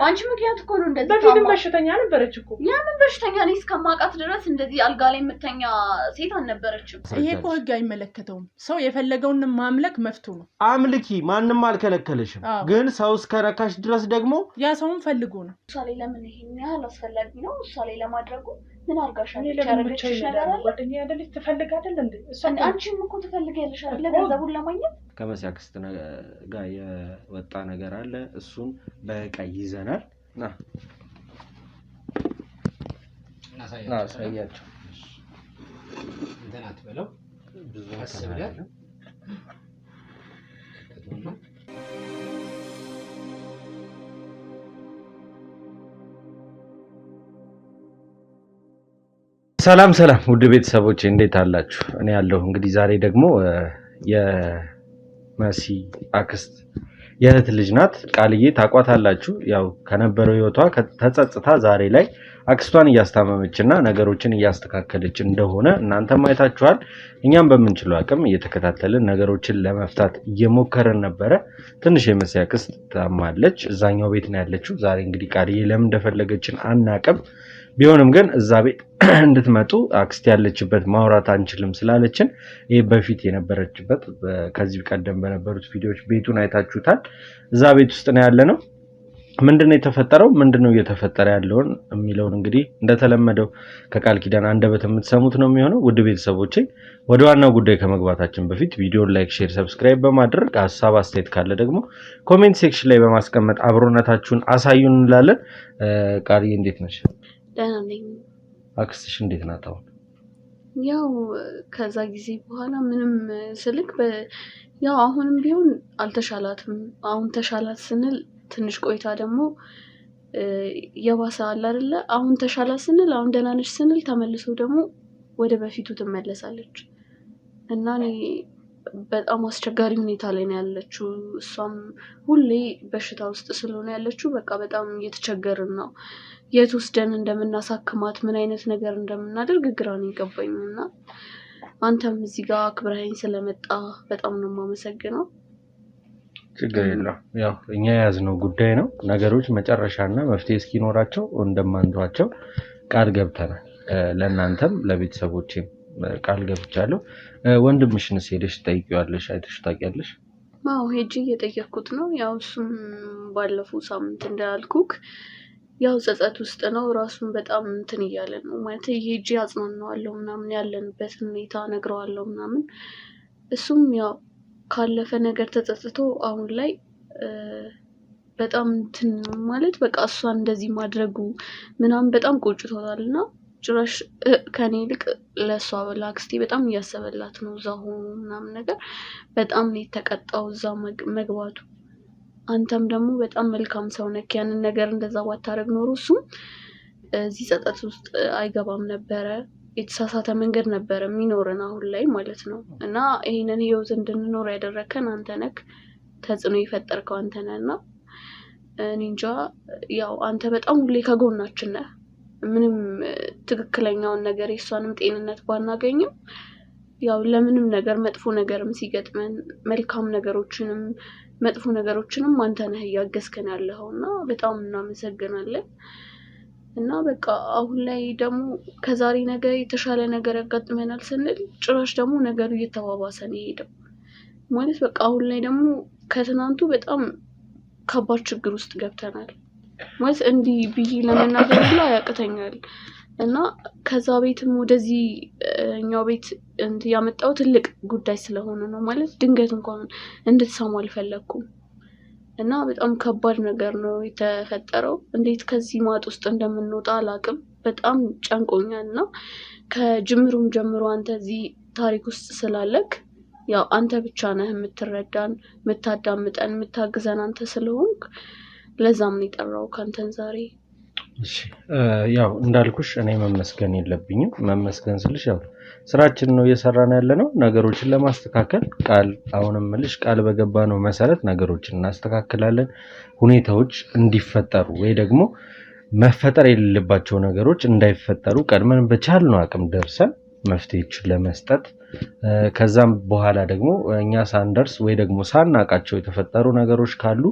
ባንቺ ምክንያት እኮ ነው እንደዚህ በፊት በሽተኛ ነበረች እኮ ያንን በሽተኛ ነኝ እስከማውቃት ድረስ እንደዚህ አልጋ ላይ የምተኛ ሴት አልነበረችም ይሄ እኮ ህግ አይመለከተውም ሰው የፈለገውን ማምለክ መፍቱ ነው አምልኪ ማንንም አልከለከለሽም ግን ሰው እስከረካሽ ድረስ ደግሞ ያ ሰውን ፈልጎ ነው ሷሌ ለምን ይሄን ያህል አስፈላጊ ነው ሷሌ ለማድረጉ ምን አርጋሻለች ያረጋችሽ ነገር አለ ወደኛ አይደለች ትፈልግ አይደል እንዴ አንቺም እኮ ትፈልጊያለሽ አይደል ገንዘቡን ለማግኘት ከመሲያክስት ጋር የወጣ ነገር አለ እሱን በቀይ ይዘናል ና እናሳያቸው እንትን አትበለው ብዙ አስብለህ ሰላም ውድ ቤተሰቦቼ እንዴት አላችሁ እኔ ያለው እንግዲህ ዛሬ ደግሞ የመሲ አክስት የእህት ልጅ ናት ቃልዬ ታቋታላችሁ ያው ከነበረው ህይወቷ ተጸጽታ ዛሬ ላይ አክስቷን እያስታመመችና ነገሮችን እያስተካከለች እንደሆነ እናንተም አይታችኋል እኛም በመንችለው አቅም እየተከታተልን ነገሮችን ለመፍታት እየሞከረን ነበር ትንሽ የመሲ አክስት ታማለች እዛኛው ቤት ነው ያለችው ዛሬ እንግዲህ ቃልዬ ለምን እንደፈለገችን አናቀም ቢሆንም ግን እዛ ቤት እንድትመጡ አክስት ያለችበት ማውራት አንችልም ስላለችን ይሄ በፊት የነበረችበት ከዚህ ቀደም በነበሩት ቪዲዮዎች ቤቱን አይታችሁታል እዛ ቤት ውስጥ ነው ያለነው ምንድነው የተፈጠረው ምንድነው እየተፈጠረ ያለውን የሚለውን እንግዲህ እንደተለመደው ከቃል ኪዳን አንደበት የምትሰሙት ነው የሚሆነው ውድ ቤተሰቦቼ ወደ ዋናው ጉዳይ ከመግባታችን በፊት ቪዲዮን ላይክ ሼር ሰብስክራይብ በማድረግ ሐሳብ አስተያየት ካለ ደግሞ ኮሜንት ሴክሽን ላይ በማስቀመጥ አብሮነታችሁን አሳዩን እንላለን ቃልዬ እንዴት ነሽ ደህና ነኝ አክስትሽ እንዴት ናት አሁን ያው ከዛ ጊዜ በኋላ ምንም ስልክ ያው አሁንም ቢሆን አልተሻላትም አሁን ተሻላት ስንል ትንሽ ቆይታ ደግሞ የባሰ አለ አይደለ አሁን ተሻላት ስንል አሁን ደህና ነሽ ስንል ተመልሶ ደግሞ ወደ በፊቱ ትመለሳለች እና እኔ በጣም አስቸጋሪ ሁኔታ ላይ ነው ያለችው እሷም ሁሌ በሽታ ውስጥ ስለሆነ ያለችው በቃ በጣም እየተቸገርን ነው የት ወስደን እንደምናሳክማት ምን አይነት ነገር እንደምናደርግ ግራ ነው የገባኝና አንተም እዚህ ጋር አክብረኸኝ ስለመጣ በጣም ነው የማመሰግነው ችግር የለም ያው እኛ ያዝነው ጉዳይ ነው ነገሮች መጨረሻና መፍትሄ እስኪኖራቸው እንደማንተዋቸው ቃል ገብተናል ለእናንተም ለቤተሰቦቼም ቃል ገብቻለሁ ወንድምሽንስ ሄደሽ ጠይቂዋለሽ አይተሽ ታውቂያለሽ አዎ ሄጂ እየጠየቅኩት ነው ያው እሱም ባለፈው ሳምንት እንዳልኩክ ያው ጸጸት ውስጥ ነው ራሱን በጣም እንትን እያለ ነው ማለት ሄጂ አጽናናዋለሁ ምናምን ያለንበት ሁኔታ ነግረዋለሁ ምናምን እሱም ያው ካለፈ ነገር ተጸጽቶ አሁን ላይ በጣም እንትን ማለት በቃ እሷን እንደዚህ ማድረጉ ምናምን በጣም ቆጭቶታልና ጭራሽ ከኔ ልክ ለሷ ለአክስቴ በጣም እያሰበላት ነው እዛ ሆኖ ምናምን ነገር በጣም ነው የተቀጣው እዛ መግባቱ አንተም ደግሞ በጣም መልካም ሰው ነክ ያንን ነገር እንደዛ ባታረግ ኖሮ እሱም እዚህ ጸጸት ውስጥ አይገባም ነበረ የተሳሳተ መንገድ ነበር የሚኖረን አሁን ላይ ማለት ነው እና ይሄንን ህይወት እንድንኖር ያደረከን አንተ ነክ ተጽዕኖ የፈጠርከው አንተ ነህና እኔ እንጃ ያው አንተ በጣም ሁሌ ከጎናችን ነህ ምንም ትክክለኛውን ነገር የሷንም ጤንነት ባናገኝም ያው ለምንም ነገር መጥፎ ነገርም ሲገጥመን መልካም ነገሮችንም መጥፎ ነገሮችንም አንተ ነህ ያገስከን ያለውና በጣም እናመሰግናለን እና በቃ አሁን ላይ ደግሞ ከዛሬ ነገ የተሻለ ነገር ያጋጥመናል ስንል ጭራሽ ደግሞ ነገሩ እየተባባሰ ነው ሄደው ማለት በቃ አሁን ላይ ደግሞ ከትናንቱ በጣም ከባድ ችግር ውስጥ ገብተናል ማለት እንዲህ ብዬ ለመናገር ሁሉ ያቅተኛል እና ከዛ ቤትም ወደዚህ እኛው ቤት ያመጣው ትልቅ ጉዳይ ስለሆነ ነው ማለት ድንገት እንኳን እንድትሰሙ አልፈለኩም እና በጣም ከባድ ነገር ነው የተፈጠረው እንዴት ከዚህ ማጥ ውስጥ እንደምንወጣ አላቅም በጣም ጨንቆኛልና ከጅምሩም ጀምሮ አንተ እዚህ ታሪክ ውስጥ ስላለክ ያው አንተ ብቻ ነህ የምትረዳን የምታዳምጠን የምታግዘን አንተ ስለሆንክ ለዛም ነው የጠራው ካንተን ዛሬ እሺ ያው እንዳልኩሽ እኔ መመስገን የለብኝም መመስገን ስልሽ ያው ስራችን ነው እየሰራን ያለነው ነገሮችን ለማስተካከል ቃል አሁንም ልሽ ቃል በገባነው መሰረት ነገሮችን እናስተካክላለን ሁኔታዎች እንዲፈጠሩ ወይ ደግሞ መፈጠር የሌለባቸው ነገሮች እንዳይፈጠሩ ቀድመን በቻልነው አቅም ደርሰን መፍትሄዎችን ለመስጠት ከዛም በኋላ ደግሞ እኛ ሳንደርስ ወይ ደግሞ ሳናቃቸው የተፈጠሩ ነገሮች ካሉ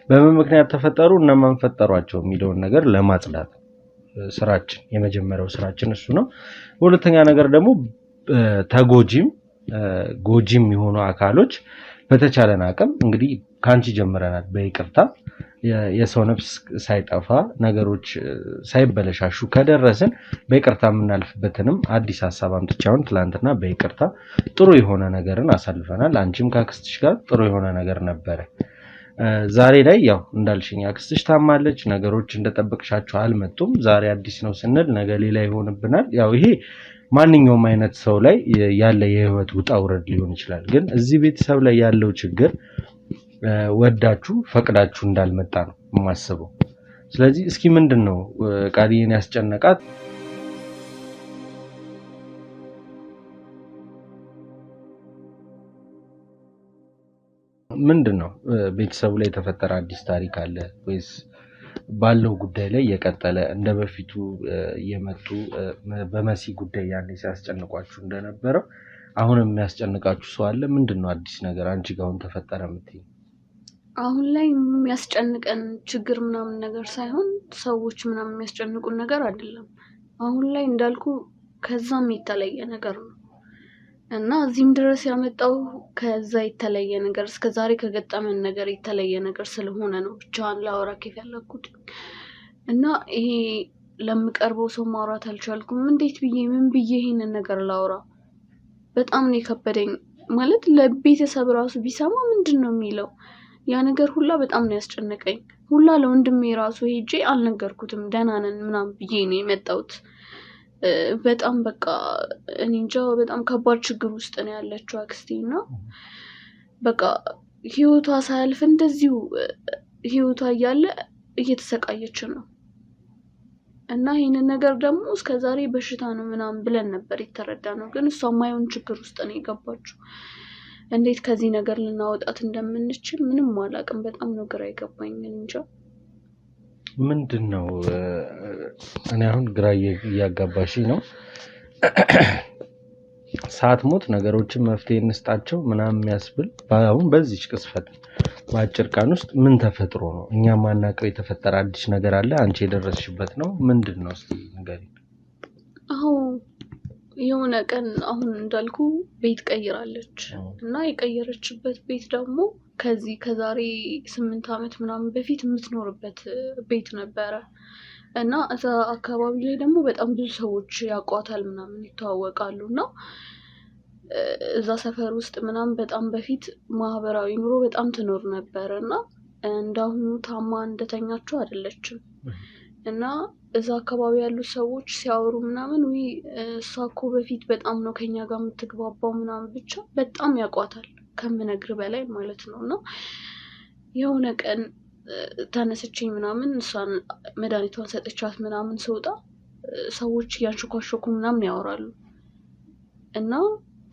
በምን ምክንያት ተፈጠሩ እነማን ፈጠሯቸው የሚለውን ነገር ለማጽዳት ስራችን የመጀመሪያው ስራችን እሱ ነው። ሁለተኛ ነገር ደግሞ ተጎጂም ጎጂም የሆኑ አካሎች በተቻለን አቅም እንግዲህ ካንቺ ጀምረናል በይቅርታ የሰው ነፍስ ሳይጠፋ ነገሮች ሳይበለሻሹ ከደረስን በይቅርታ የምናልፍበትንም አዲስ ሐሳብ አምጥቻውን ትላንትና በይቅርታ ጥሩ የሆነ ነገርን አሳልፈናል። አንቺም ከአክስትሽ ጋር ጥሩ የሆነ ነገር ነበረ። ዛሬ ላይ ያው እንዳልሽኝ አክስትሽ ታማለች፣ ነገሮች እንደጠበቅሻቸው አልመጡም። ዛሬ አዲስ ነው ስንል ነገ ሌላ ይሆንብናል። ያው ይሄ ማንኛውም አይነት ሰው ላይ ያለ የህይወት ውጣ ውረድ ሊሆን ይችላል። ግን እዚህ ቤተሰብ ላይ ያለው ችግር ወዳችሁ ፈቅዳችሁ እንዳልመጣ ነው የማስበው። ስለዚህ እስኪ ምንድነው ቃልዬን ያስጨነቃት? ምንድነው ቤተሰቡ ላይ የተፈጠረ አዲስ ታሪክ አለ ወይስ ባለው ጉዳይ ላይ የቀጠለ እንደ በፊቱ የመጡ በመሲ ጉዳይ ያኔ ሲያስጨንቋችሁ እንደነበረው አሁንም የሚያስጨንቃችሁ ሰው አለ? ምንድነው አዲስ ነገር አንቺ ጋር አሁን ተፈጠረ የምትይኝ? አሁን ላይ የሚያስጨንቀን ችግር ምናምን ነገር ሳይሆን ሰዎች ምናምን የሚያስጨንቁን ነገር አይደለም። አሁን ላይ እንዳልኩ ከዛም የተለየ ነገር ነው እና እዚህም ድረስ ያመጣው ከዛ የተለየ ነገር እስከዛሬ ከገጠመን ነገር የተለየ ነገር ስለሆነ ነው ብቻዋን ላወራክ የፈለኩት። እና ይሄ ለምቀርበው ሰው ማውራት አልቻልኩም። እንዴት ብዬ ምን ብዬ ይሄንን ነገር ላውራ? በጣም ነው የከበደኝ። ማለት ለቤተሰብ ራሱ ቢሰማ ምንድነው የሚለው? ያ ነገር ሁላ በጣም ነው ያስጨነቀኝ። ሁላ ለወንድሜ ራሱ ሄጄ አልነገርኩትም። ደህና ነን ምናምን ብዬ ነው የመጣሁት። በጣም በቃ እኔ እንጃ በጣም ከባድ ችግር ውስጥ ነው ያለችው አክስቴና በቃ ህይወቷ ሳያልፍ እንደዚሁ ህይወቷ እያለ እየተሰቃየች ነው። እና ይሄንን ነገር ደግሞ እስከዛሬ በሽታ ነው ምናምን ብለን ነበር የተረዳነው። ግን እሷ ማይሆን ችግር ውስጥ ነው የገባችው። እንዴት ከዚህ ነገር ልናወጣት እንደምንችል ምንም አላውቅም። በጣም ነው ግራ የገባኝ። እንጃ ምንድነው እኔ አሁን ግራ እያጋባሽ ነው። ሳትሞት ነገሮችን መፍትሄ እንስጣቸው ምናምን የሚያስብል አሁን በዚህ ቅስፈት በአጭር ቀን ውስጥ ምን ተፈጥሮ ነው? እኛ ማናውቀው የተፈጠረ አዲስ ነገር አለ? አንቺ የደረስሽበት ነው ምንድነው? እስቲ ንገሪኝ። የሆነ ቀን አሁን እንዳልኩ ቤት ቀይራለች እና የቀየረችበት ቤት ደግሞ ከዛሬ 8 ዓመት ምናምን በፊት የምትኖርበት ቤት ነበረ እና እዛ አካባቢ ላይ ደግሞ በጣም ብዙ ሰዎች ያውቋታል ምናምን ይተዋወቃሉ። እና እዛ ሰፈር ውስጥ ምናምን በጣም በፊት ማህበራዊ ኑሮ በጣም ትኖር ነበር እና እንዳሁኑ ታማ እንደተኛቸው አይደለችም። እና እዛ አካባቢ ያሉ ሰዎች ሲያወሩ ምናምን እሷ እኮ በፊት በጣም ነው ከኛ ጋር የምትግባባው ምናምን ብቻ በጣም ያውቋታል ከምነግር በላይ ማለት ነው። እና የሆነ ቀን ተነስቼኝ ምናምን እሷን መድኃኒቷን ሰጥቻት ምናምን ስወጣ ሰዎች እያንሾካሾኩ ምናምን ያወራሉ። እና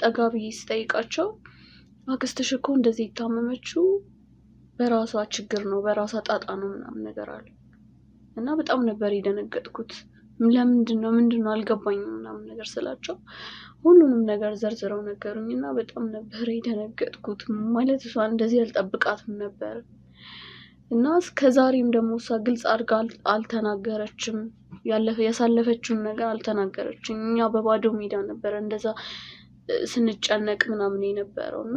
ጠጋ ብዬ ስጠይቃቸው አክስትሽ እኮ እንደዚህ የታመመችው በራሷ ችግር ነው በራሷ ጣጣ ነው ምናምን ነገር አለ። እና በጣም ነበር የደነገጥኩት። ምንድነው አልገባኝም ምናምን ነገር ስላቸው ሁሉንም ነገር ዘርዝረው ነገሩኝና በጣም ነበር የደነገጥኩት። ማለት እሷ እንደዚህ አልጠብቃትም ነበር። እና እስከዛሬም ደግሞ እሷ ግልጽ አድርጋ አልተናገረችም። ያሳለፈችውን ነገር አልተናገረችም። እኛ በባዶ ሜዳ ነበር እንደዛ ስንጨነቅ ምናምን የነበረው እና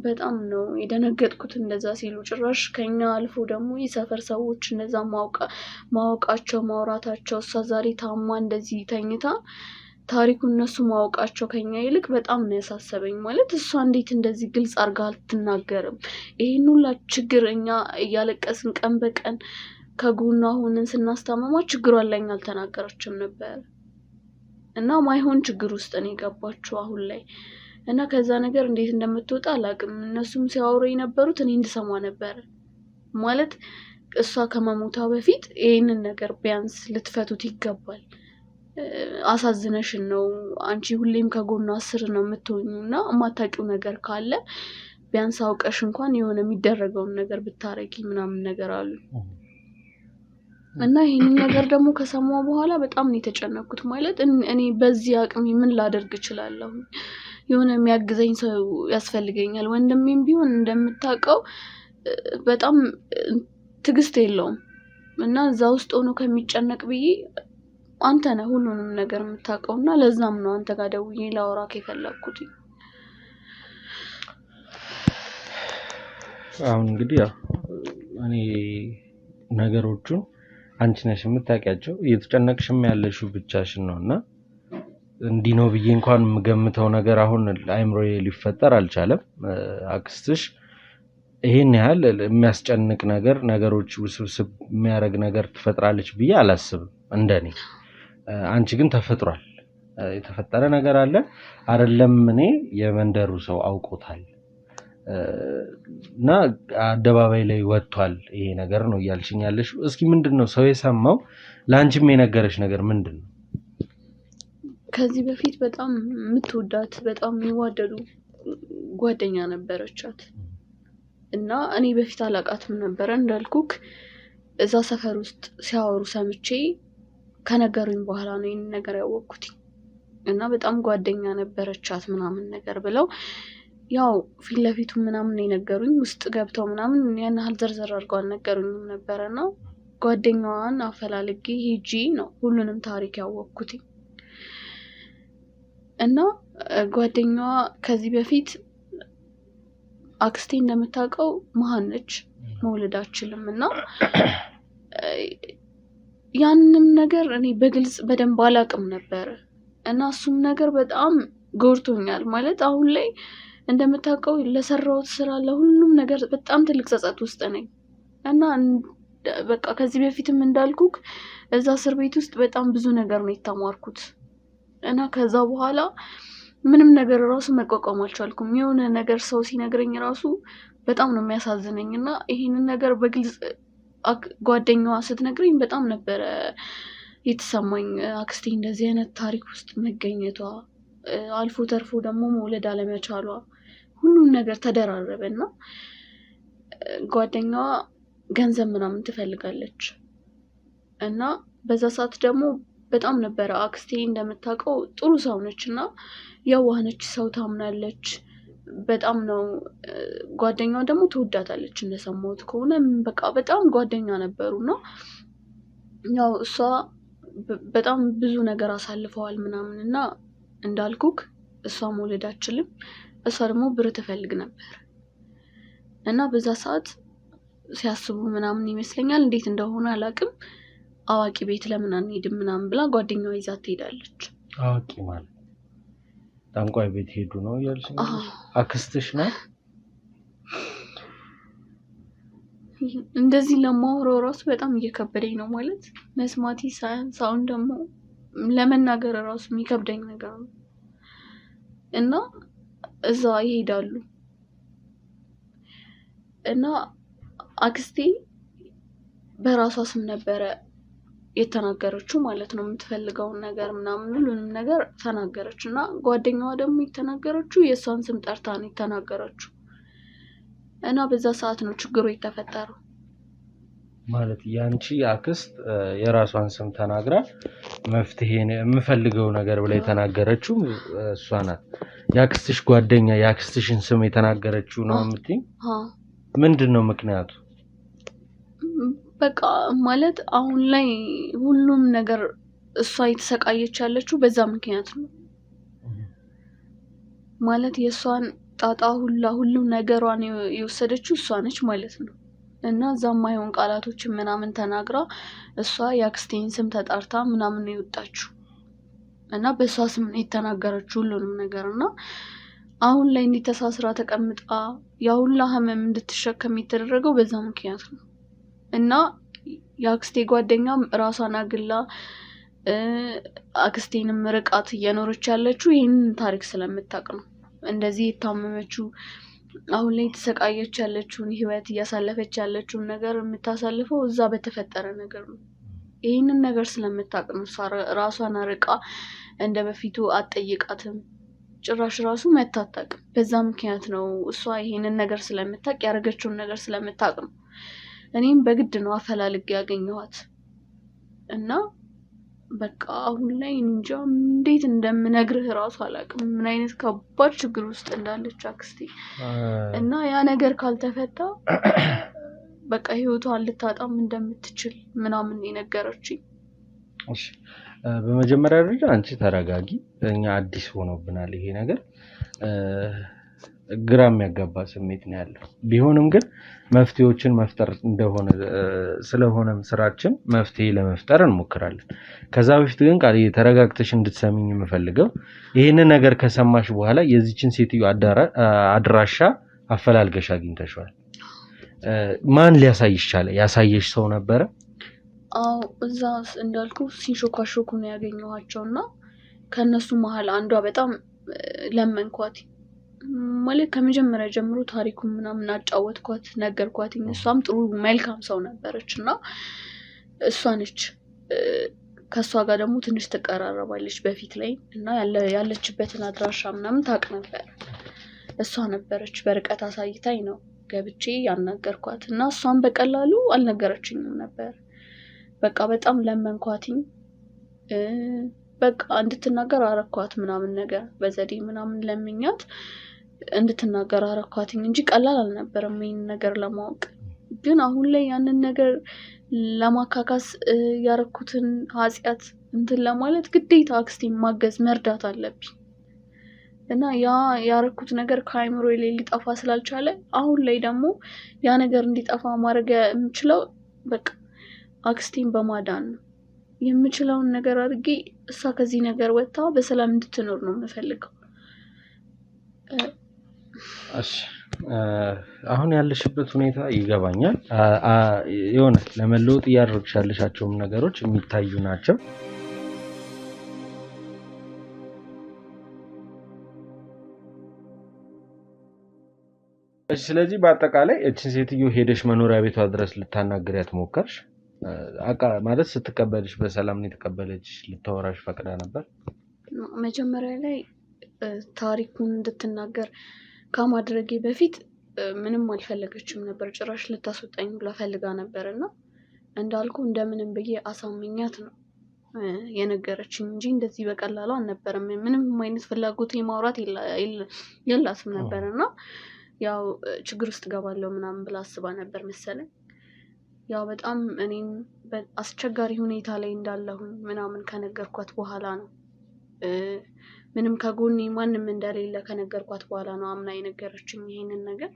በጣም ነው የደነገጥኩት እንደዛ ሲሉ። ጭራሽ ከኛ አልፎ ደግሞ የሰፈር ሰዎች እነዛ ማወቃቸው ማውራታቸው እሷ ዛሬ ታማ እንደዚህ ተኝታ ታሪኩን እነሱ ማወቃቸው ከኛ ይልቅ በጣም ነው ያሳሰበኝ። ማለት እሷ እንዴት እንደዚህ ግልጽ አድርጋ አትናገርም? ይሄን ሁላ ችግር እኛ እያለቀስን ቀን በቀን ከጎኗ ሆነን ስናስታመማ ችግሯን ለኛ አልተናገረችም ነበር። እና ማይሆን ችግር ውስጥ ነው የገባችው አሁን ላይ። እና ከዛ ነገር እንዴት እንደምትወጣ አላውቅም። እነሱም ሲያወሩ የነበሩት እኔ እንድሰማ ነበር። ማለት እሷ ከመሞቷ በፊት ይሄንን ነገር ቢያንስ ልትፈቱት ይገባል። አሳዝነሽን ነው አንቺ ሁሌም ከጎኗ ስር ነው የምትሆኚው እና የማታውቂው ነገር ካለ ቢያንስ አውቀሽ እንኳን የሆነ የሚደረገውን ነገር ብታረጊ ምናምን ነገር አሉ። እና ይሄንን ነገር ደግሞ ከሰማሁ በኋላ በጣም ነው የተጨነኩት። ማለት እኔ በዚህ አቅም ምን ላደርግ እችላለሁ? የሆነ የሚያግዘኝ ሰው ያስፈልገኛል። ወንድሜም ቢሆን እንደምታውቀው በጣም ትግስት የለውም እና እዛ ውስጥ ሆኖ ከሚጨነቅ ብዬ አንተ ነህ ሁሉንም ነገር የምታውቀውና ለዛም ነው አንተ ጋር ደውዬ ላወራክ የፈለኩት። አሁን እንግዲህ እኔ ነገሮቹን አንቺ ነሽ የምታውቂያቸው እየተጨነቅሽም ያለሽው ብቻሽን ነውና እንዲህ ነው ብዬ እንኳን የምገምተው ነገር አሁን አይምሮዬ ሊፈጠር አልቻለም። አክስትሽ ይሄን ያህል የሚያስጨንቅ ነገር ነገሮች ውስብስብ የሚያደርግ ነገር ትፈጥራለች ብዬ አላስብም እንደኔ። አንቺ ግን ተፈጥሯል፣ የተፈጠረ ነገር አለ አይደለም? እኔ የመንደሩ ሰው አውቆታል እና አደባባይ ላይ ወጥቷል ይሄ ነገር ነው እያልሽኝ ያለሽው። እስኪ ምንድነው ሰው የሰማው ላንቺም የነገረሽ ነገር ምንድነው? ከዚህ በፊት በጣም የምትወዳት በጣም የሚዋደዱ ጓደኛ ነበረቻት እና እኔ በፊት አላውቃትም ነበር። እንዳልኩክ እዛ ሰፈር ውስጥ ሲያወሩ ሰምቼ ከነገሩኝ በኋላ ነው ይሄን ነገር ያወቅኩት። እና በጣም ጓደኛ ነበረቻት ምናምን ነገር ብለው ያው ፊት ለፊቱ ምናምን የነገሩኝ፣ ውስጥ ገብተው ምናምን ያን ያህል ዘርዘር አድርገው አልነገሩኝም ነበርና ጓደኛዋን አፈላልጌ ሄጂ ነው ሁሉንም ታሪክ ያወቅኩት። እና ጓደኛዋ ከዚህ በፊት አክስቴ እንደምታውቀው መሀን ነች፣ መውለድ አትችልም እና ያንንም ነገር እኔ በግልጽ በደንብ አላውቅም ነበር እና እሱም ነገር በጣም ጎርቶኛል። ማለት አሁን ላይ እንደምታውቀው ለሰራሁት ስራ ለሁሉም ነገር በጣም ትልቅ ጸጸት ውስጥ ነኝ እና በቃ ከዚህ በፊትም እንዳልኩክ እዛ እስር ቤት ውስጥ በጣም ብዙ ነገር ነው የተማርኩት እና ከዛ በኋላ ምንም ነገር ራሱ መቋቋም አልቻልኩም። የሆነ ነገር ሰው ሲነግረኝ ራሱ በጣም ነው የሚያሳዝነኝና ይሄንን ነገር በግልጽ ጓደኛዋ ስትነግረኝ በጣም ነበረ የተሰማኝ። አክስቴ እንደዚህ አይነት ታሪክ ውስጥ መገኘቷ አልፎ ተርፎ ደግሞ መውለድ አለመቻሏ ሁሉም ነገር ተደራረበና ጓደኛዋ ገንዘብ ምናምን ትፈልጋለች እና በዛ ሰዓት ደግሞ በጣም ነበረ አክስቴ እንደምታውቀው ጥሩ ሰው ነችና የዋህ ነች፣ ሰው ታምናለች በጣም ነው። ጓደኛዋ ደግሞ ትወዳታለች እንደሰማሁት ከሆነ በቃ በጣም ጓደኛ ነበሩና ያው እሷ በጣም ብዙ ነገር አሳልፈዋል ምናምን እና እንዳልኩክ እሷ መውለድ አትችልም፣ እሷ ደግሞ ብር ትፈልግ ነበር እና በዛ ሰዓት ሲያስቡ ምናምን ይመስለኛል እንዴት እንደሆነ አላውቅም፣ አዋቂ ቤት ለምን አንሄድም ምናምን ብላ ጓደኛዋ ይዛት ትሄዳለች። አዋቂ ማለት ጠንቋይ ቤት ሄዱ ነው ያልሽ? አክስትሽ ናት? እንደዚህ ለማውራው ራሱ በጣም እየከበደኝ ነው። ማለት መስማት ሳያንስ አሁን ደግሞ ለመናገር ራሱ የሚከብደኝ ነገር ነው እና እዛ ይሄዳሉ እና አክስቴ በራሷ ስም ነበረ የተናገረችው ማለት ነው። የምትፈልገውን ነገር ምናምን ሁሉንም ነገር ተናገረች እና ጓደኛዋ ደግሞ የተናገረችው የእሷን ስም ጠርታ ነው የተናገረችው እና በዛ ሰዓት ነው ችግሩ የተፈጠረው። ማለት ያንቺ አክስት የራሷን ስም ተናግራ መፍትሄ የምፈልገው ነገር ብላ የተናገረችው እሷ ናት። ያክስትሽ ጓደኛ ያክስትሽን ስም የተናገረችው ነው የምትይኝ? ምንድነው ምክንያቱ? በቃ ማለት አሁን ላይ ሁሉም ነገር እሷ የተሰቃየች ያለችው በዛ ምክንያት ነው። ማለት የእሷን ጣጣ ሁሉም ነገሯን የወሰደችው እሷ ነች ማለት ነው እና እዛም ማይሆን ቃላቶችን ምናምን ተናግራ እሷ የአክስቴን ስም ተጣርታ ምናምን ነው የወጣችው እና በእሷ ስም ነው የተናገረችው ሁሉንም ነገር እና አሁን ላይ እንዲተሳስራ ተቀምጣ ያሁላ ህመም እንድትሸከም የተደረገው በዛ ምክንያት ነው እና የአክስቴ ጓደኛም ራሷን አግላ አክስቴንም ርቃት እየኖረች ያለችው ይህንን ታሪክ ስለምታውቅ ነው። እንደዚህ የታመመችው አሁን ላይ የተሰቃየች ያለችውን ህይወት እያሳለፈች ያለችውን ነገር የምታሳልፈው እዛ በተፈጠረ ነገር ነው። ይህንን ነገር ስለምታውቅ ነው ራሷን አርቃ እንደ በፊቱ አትጠይቃትም፣ ጭራሽ ራሱ መታታቅም። በዛ ምክንያት ነው እሷ ይሄንን ነገር ስለምታውቅ ያደረገችውን ነገር ስለምታውቅ ነው። እኔም በግድ ነው አፈላልጌ ያገኘኋት እና በቃ አሁን ላይ እንጃ እንዴት እንደምነግርህ ራሱ አላውቅም ምን አይነት ከባድ ችግር ውስጥ እንዳለች አክስቴ እና ያ ነገር ካልተፈታ በቃ ህይወቷን ልታጣም እንደምትችል ምናምን የነገረችኝ። እሺ በመጀመሪያ ደረጃ አንቺ ተረጋጊ። እኛ አዲስ ሆኖብናል ይሄ ነገር ግራ የሚያጋባ ስሜት ነው ያለው። ቢሆንም ግን መፍትሄዎችን መፍጠር እንደሆነ ስለሆነም ስራችን መፍትሄ ለመፍጠር እንሞክራለን። ከዛ በፊት ግን ቃል ተረጋግተሽ እንድትሰሚኝ የምፈልገው ይሄንን ነገር ከሰማሽ በኋላ የዚችን ሴትዮ አድራሻ አፈላልገሽ አግኝተሽዋል? ማን ሊያሳይሽ ቻለ? ያሳየሽ ሰው ነበረ? አዎ እዛ እንዳልኩ ሲሾካሾኩ ነው ያገኘኋቸውና ከነሱ መሀል አንዷ በጣም ለመንኳት ማለት ከመጀመሪያ ጀምሮ ታሪኩን ምናምን አጫወትኳት ነገርኳት። እሷም ጥሩ መልካም ሰው ነበረች እና እሷ ነች ከሷ ጋር ደግሞ ትንሽ ተቀራረባለች በፊት ላይ እና ያለችበትን አድራሻ ምናምን ታውቅ ነበር። እሷ ነበረች በርቀት አሳይታኝ ነው ገብቼ ያናገርኳት እና እሷን በቀላሉ አልነገረችኝም ነበር። በቃ በጣም ለመንኳትኝ በቃ እንድትናገር አረኳት ምናምን ነገር በዘዴ ምናምን ለምኛት እንድትናገር አረኳትኝ እንጂ ቀላል አልነበረም ይሄን ነገር ለማወቅ። ግን አሁን ላይ ያንን ነገር ለማካካስ ያረኩትን ኃጢአት እንትን ለማለት ግዴታ አክስቴን ማገዝ መርዳት አለብኝ እና ያ ያረኩት ነገር ከአይምሮዬ ላይ ሊጠፋ ስላልቻለ አሁን ላይ ደግሞ ያ ነገር እንዲጠፋ ማድረግ የምችለው በቃ አክስቴን በማዳን ነው። የምችለውን ነገር አድርጌ እሷ ከዚህ ነገር ወጥታ በሰላም እንድትኖር ነው የምፈልገው። እሺ አሁን ያለሽበት ሁኔታ ይገባኛል። የሆነ ለመለወጥ እያደረግሽ ያለሻቸውም ነገሮች የሚታዩ ናቸው። ስለዚህ በአጠቃላይ እቺን ሴትዮ ሄደሽ መኖሪያ ቤቷ ድረስ ልታናግሪያት ሞከርሽ? ማለት ስትቀበልሽ በሰላም ነው የተቀበለች? ልታወራሽ ፈቅዳ ነበር? መጀመሪያ ላይ ታሪኩን እንድትናገር ከማድረጌ በፊት ምንም አልፈለገችም ነበር። ጭራሽ ልታስወጣኝ ብላ ፈልጋ ነበርና እንዳልኩ እንደምንም ብዬ አሳመኛት ነው የነገረችኝ እንጂ እንደዚህ በቀላሉ አልነበረም። ምንም አይነት ፍላጎት የማውራት የላትም ነበርና ያው ችግር ውስጥ ገባለሁ ምናምን ብላ አስባ ነበር መሰለኝ። ያው በጣም እኔም አስቸጋሪ ሁኔታ ላይ እንዳለሁኝ ምናምን ከነገርኳት በኋላ ነው ምንም ከጎኔ ማንም እንደሌለ ከነገርኳት በኋላ ነው አምና የነገረችኝ ይሄንን ነገር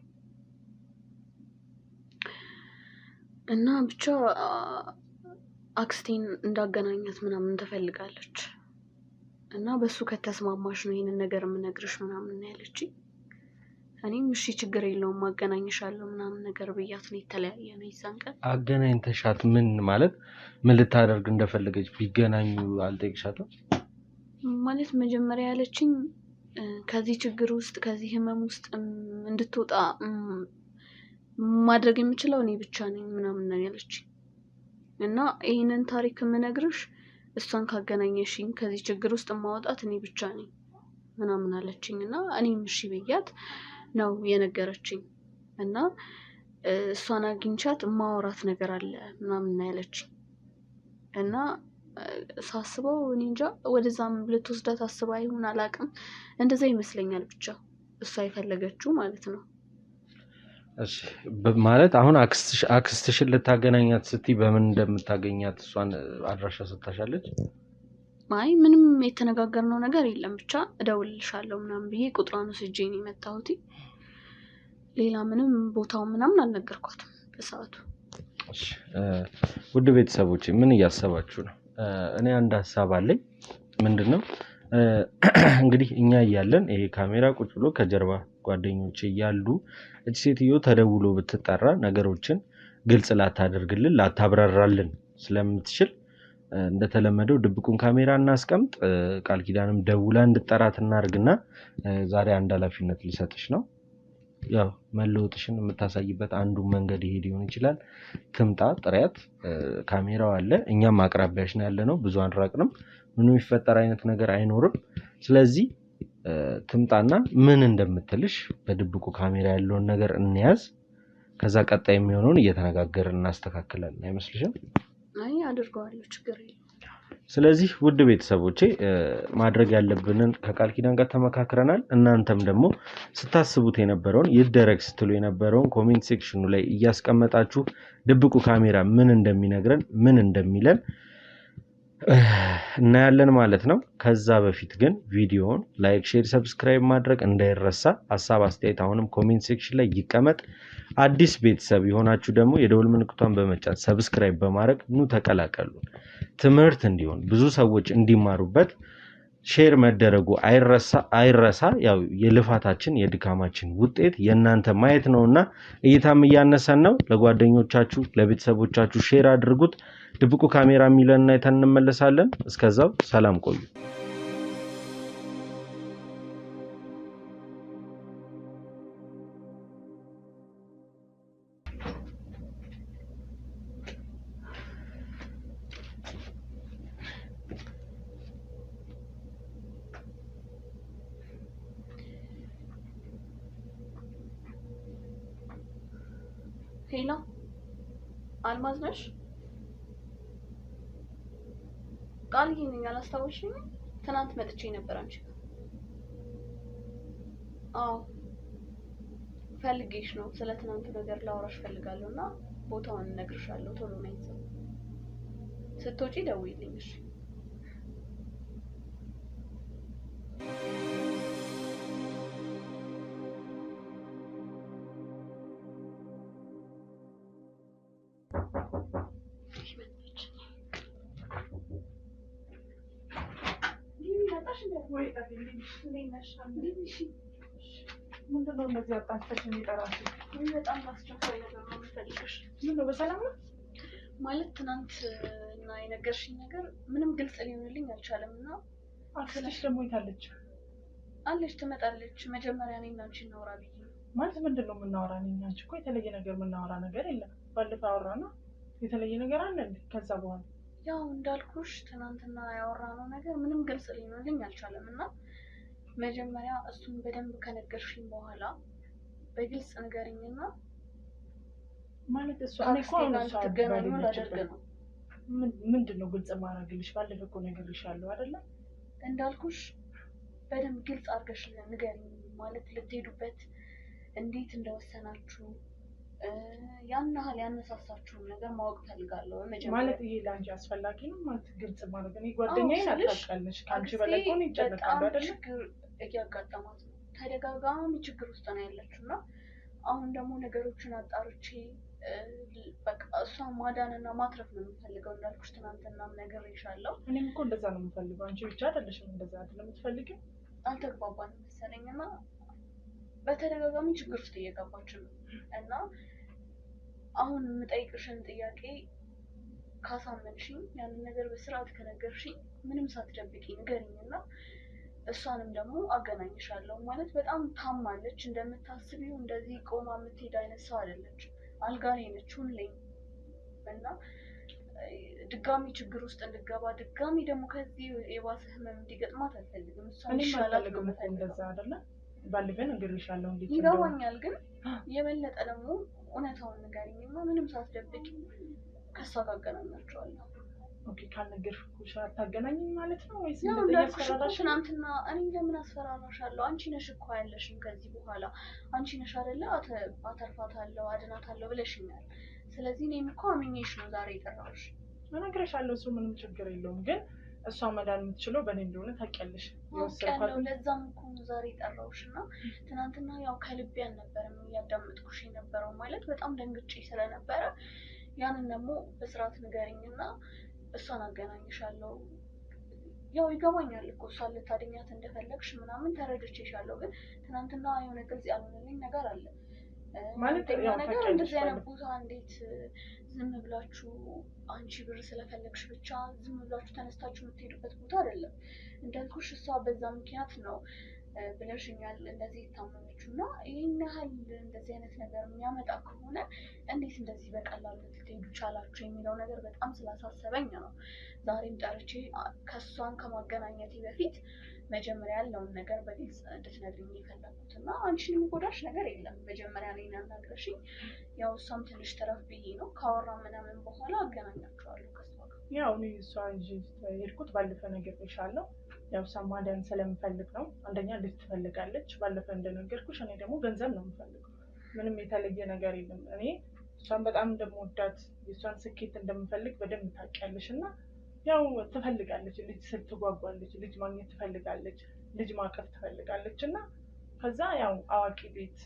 እና ብቻ አክስቴን እንዳገናኛት ምናምን ትፈልጋለች እና በሱ ከተስማማሽ ነው ይሄንን ነገር የምነግርሽ ምናምን ያለችኝ። እኔም እሺ ችግር የለውም ማገናኝሻለሁ ምናምን ነገር ብያት ነው የተለያየነው። ይዛን ቀን አገናኝተሻት ምን ማለት ምን ልታደርግ እንደፈለገች ቢገናኙ አልጠይቅሻትም? ማለት መጀመሪያ ያለችኝ ከዚህ ችግር ውስጥ ከዚህ ህመም ውስጥ እንድትወጣ ማድረግ የምችለው እኔ ብቻ ነኝ ምናምን ነው ያለችኝ እና ይሄንን ታሪክ የምነግርሽ እሷን ካገናኘሽኝ ከዚህ ችግር ውስጥ ማውጣት እኔ ብቻ ነኝ ምናምን አለችኝ እና እኔም እሺ ብያት ነው የነገረችኝ እና እሷን አግኝቻት ማውራት ነገር አለ ምናምን ያለችኝ እና ሳስበው እኔ እንጃ ወደዛም ልትወስዳት አስባ ይሁን አላውቅም እንደዛ ይመስለኛል። ብቻ እሷ የፈለገችው ማለት ነው። እሺ ማለት አሁን አክስትሽን ልታገናኛት ስትይ በምን እንደምታገኛት እሷን አድራሻ ሰጥታሻለች? አይ ምንም የተነጋገርነው ነገር የለም። ብቻ እደውልልሻለሁ ምናምን ብዬ ቁጥሯን ወስጄ ነው የመጣሁት። ሌላ ምንም ቦታው ምናምን አልነገርኳትም በሰዓቱ። እሺ ውድ ቤተሰቦቼ ምን እያሰባችሁ ነው? እኔ አንድ ሀሳብ አለኝ። ምንድነው እንግዲህ እኛ እያለን ይሄ ካሜራ ቁጭ ብሎ ከጀርባ ጓደኞቼ እያሉ እቺ ሴትዮ ተደውሎ ብትጠራ ነገሮችን ግልጽ ላታደርግልን ላታብራራልን ስለምትችል እንደተለመደው ድብቁን ካሜራ እናስቀምጥ። ቃል ኪዳንም ደውላ እንድጠራት እናርግና ዛሬ አንድ ኃላፊነት ሊሰጥሽ ነው። ያው መለወጥሽን የምታሳይበት አንዱ መንገድ ይሄ ሊሆን ይችላል። ትምጣ፣ ጥሪያት። ካሜራው አለ፣ እኛም አቅራቢያሽ ነው ያለነው፣ ብዙ አንራቅንም። ምንም የሚፈጠር አይነት ነገር አይኖርም። ስለዚህ ትምጣና ምን እንደምትልሽ በድብቁ ካሜራ ያለውን ነገር እንያዝ። ከዛ ቀጣይ የሚሆነውን እየተነጋገርን እናስተካክላለን። አይመስልሽም? አይ አድርገዋለሁ ችግር የለም። ስለዚህ ውድ ቤተሰቦቼ ማድረግ ያለብንን ከቃል ኪዳን ጋር ተመካክረናል። እናንተም ደግሞ ስታስቡት የነበረውን ይደረግ ስትሉ የነበረውን ኮሜንት ሴክሽኑ ላይ እያስቀመጣችሁ ድብቁ ካሜራ ምን እንደሚነግረን ምን እንደሚለን እናያለን ማለት ነው። ከዛ በፊት ግን ቪዲዮውን ላይክ፣ ሼር፣ ሰብስክራይብ ማድረግ እንዳይረሳ። ሐሳብ አስተያየት አሁንም ኮሜንት ሴክሽን ላይ ይቀመጥ። አዲስ ቤተሰብ የሆናችሁ ደግሞ የደወል ምልክቷን በመጫን ሰብስክራይብ በማድረግ ኑ ተቀላቀሉ። ትምህርት እንዲሆን ብዙ ሰዎች እንዲማሩበት ሼር መደረጉ አይረሳ። ያው የልፋታችን የድካማችን ውጤት የእናንተ ማየት ነውና እይታም እያነሰን ነው። ለጓደኞቻችሁ ለቤተሰቦቻችሁ ሼር አድርጉት። ድብቁ ካሜራ የሚለንና አይተን እንመለሳለን። እስከዛው ሰላም ቆዩ። ሄሎ አልማዝ ነሽ? ቃል ይሄን ያላስታወሽኝ? ትናንት መጥቼ ነበር አንቺ ጋር። አዎ ፈልጌሽ ነው። ስለ ትናንት ነገር ላወራሽ ፈልጋለሁና ቦታውን እነግርሻለሁ። ቶሎ ነኝ። ስትወጪ ደውይልኝ እሺ? ምንድነው እንደዚህ አጣፍተሽ የሚጠራሽ? በጣም አስቸኳይ ነገር ነው የምፈልግሽ። ምነው በሰላም ነው? ማለት ትናንት እና የነገርሽኝ ነገር ምንም ግልጽ ሊሆንልኝ አልቻለም እና አክስትሽ ደግሞ የታለች? አለች ትመጣለች። መጀመሪያ እኔ እና አንቺ እናውራ ብዬ ነው። ማለት ምንድነው የምናወራ? እኔ እና አንቺ እኮ የተለየ ነገር የምናወራ ነገር የለም። ባለፈው አወራና የተለየ ነገር አለ እንዴ? ከዛ በኋላ ያው እንዳልኩሽ ትናንትና ያወራነው ነገር ምንም ግልጽ ሊሆንልኝ አልቻለም እና መጀመሪያ እሱን በደንብ ከነገርሽኝ በኋላ በግልጽ ንገሪኝና ማለት እሱ እኔ እኮ ትገናኙ ላደርግ ነው። ምንድነው ግልጽ ማድረግልሽ? ባለፈው እኮ ነግሬሻለሁ አይደለ? እንዳልኩሽ በደንብ ግልጽ አድርገሽ ንገሪኝ። ማለት ልትሄዱበት እንዴት እንደወሰናችሁ ያን ያህል ያነሳሳችሁን ነገር ማወቅ ፈልጋለሁ። ማለት ይሄ ለአንቺ አስፈላጊ ነው ማለት ግልጽ ማድረግ? እኔ ጓደኛዬን አታውቃለሽ፣ ከአንቺ በላይ እኮ ነው ይጨነቃሉ አይደለ? ችግር እያጋጠማት ነው። ተደጋጋሚ ችግር ውስጥ ነው ያለችው እና አሁን ደግሞ ነገሮችን አጣርቼ በቃ እሷን ማዳንና ማትረፍ ነው የምፈልገው። እንዳልኩሽ ትናንትናም ነግሬሻለሁ። እኔም እኮ እንደዛ ነው የምፈልገው። አንቺ ብቻ አይደለሽም እንደዛ አይደለም የምትፈልጊው። አልተግባባንም መሰለኝ እና በተደጋጋሚ ችግር ውስጥ እየገባች ነው እና አሁን የምጠይቅሽን ጥያቄ ካሳመንሽኝ፣ ያንን ነገር በስርዓት ከነገርሽኝ፣ ምንም ሳትደብቂ ንገሪኝና እሷንም ደግሞ አገናኝሻለሁ። ማለት በጣም ታማለች። እንደምታስቢው እንደዚህ ቆማ የምትሄድ አይነት ሰው አይደለች። አልጋ ላይ ነች ሁሌም እና ድጋሚ ችግር ውስጥ እንድገባ ድጋሚ ደግሞ ከዚህ የባሰ ህመም እንዲገጥማት አልፈልግም። እሷን ይሻላት ነው እንደዛ አይደለ? ባለፈው ነግሬሻለሁ እንዴት ይገባኛል። ግን የበለጠ ደግሞ እውነታውን ንገሪኝና ምንም ሳትደብቂ ከሷ ጋር አገናኛቸዋለሁ። ኦኬ ካልነገርኩሽ አታገናኝኝ ማለት ነው ወይስ እንደዚህ ያስፈራራሽ? ትናንትና እኔ ለምን አስፈራራሻለሁ? አንቺ ነሽ እኮ ያለሽኝ ከዚህ በኋላ አንቺ ነሽ አይደለ? አተርፋታለሁ አድናታለሁ ብለሽኛል። ስለዚህ እኔም እኮ አምኜሽ ነው ዛሬ የጠራሁሽ። እነግርሻለሁ፣ እሱ ምንም ችግር የለውም። ግን እሷ መዳን የምትችለው በእኔ እንደሆነ ታውቂያለሽ። ያው ለዛም እኮ ዛሬ ጠራሁሽ እና ትናንትና ያው ከልቤ አልነበረም እያዳመጥኩሽ የነበረው። ማለት በጣም ደንግጬ ስለነበረ ያንን ደግሞ በስርዓት ንገሪኝና እሷን አገናኝሻለሁ። ያው ይገባኛል እኮ እሷን ልታድኛት እንደፈለግሽ ምናምን ተረድቼሻለሁ። ግን ትናንትና የሆነ ግልጽ ያልሆነልኝ ነገር አለ። ማለት ነገር እንደዚህ አይነት ቦታ እንዴት ዝም ብላችሁ አንቺ ብር ስለፈለግሽ ብቻ ዝም ብላችሁ ተነስታችሁ የምትሄዱበት ቦታ አይደለም። እንዳልኩሽ እሷ በዛ ምክንያት ነው ብለሽኛል እንደዚህ የታመመችው እና ይህን ያህል እንደዚህ አይነት ነገር የሚያመጣ ከሆነ እንዴት እንደዚህ በቀላሉ ልትሄዱ ቻላችሁ የሚለው ነገር በጣም ስላሳሰበኝ ነው ዛሬም ጠርቼ ከእሷን ከማገናኘቴ በፊት መጀመሪያ ያለውን ነገር በግልጽ እንድትነግሪኝ የፈለኩት እና አንቺን የሚጎዳሽ ነገር የለም። መጀመሪያ እኔን አናግረሽኝ ያው እሷም ትንሽ ትረፍ ብዬ ነው ካወራ ምናምን በኋላ አገናኛቸዋለሁ ከእሷ ጋር። ያው እኔ እሷን ሄድኩት ባለፈ ነገር ይሻለው ያው ሰማዳን ስለምፈልግ ነው። አንደኛ ልጅ ትፈልጋለች ባለፈ እንደነገርኩሽ፣ እኔ ደግሞ ገንዘብ ነው የምፈልገው። ምንም የተለየ ነገር የለም። እኔ እሷን በጣም እንደምወዳት የእሷን ስኬት እንደምፈልግ በደንብ ታውቂያለሽ። እና ያው ትፈልጋለች፣ ልጅ ስትጓጓለች፣ ልጅ ማግኘት ትፈልጋለች፣ ልጅ ማቀፍ ትፈልጋለች። እና ከዛ ያው አዋቂ ቤት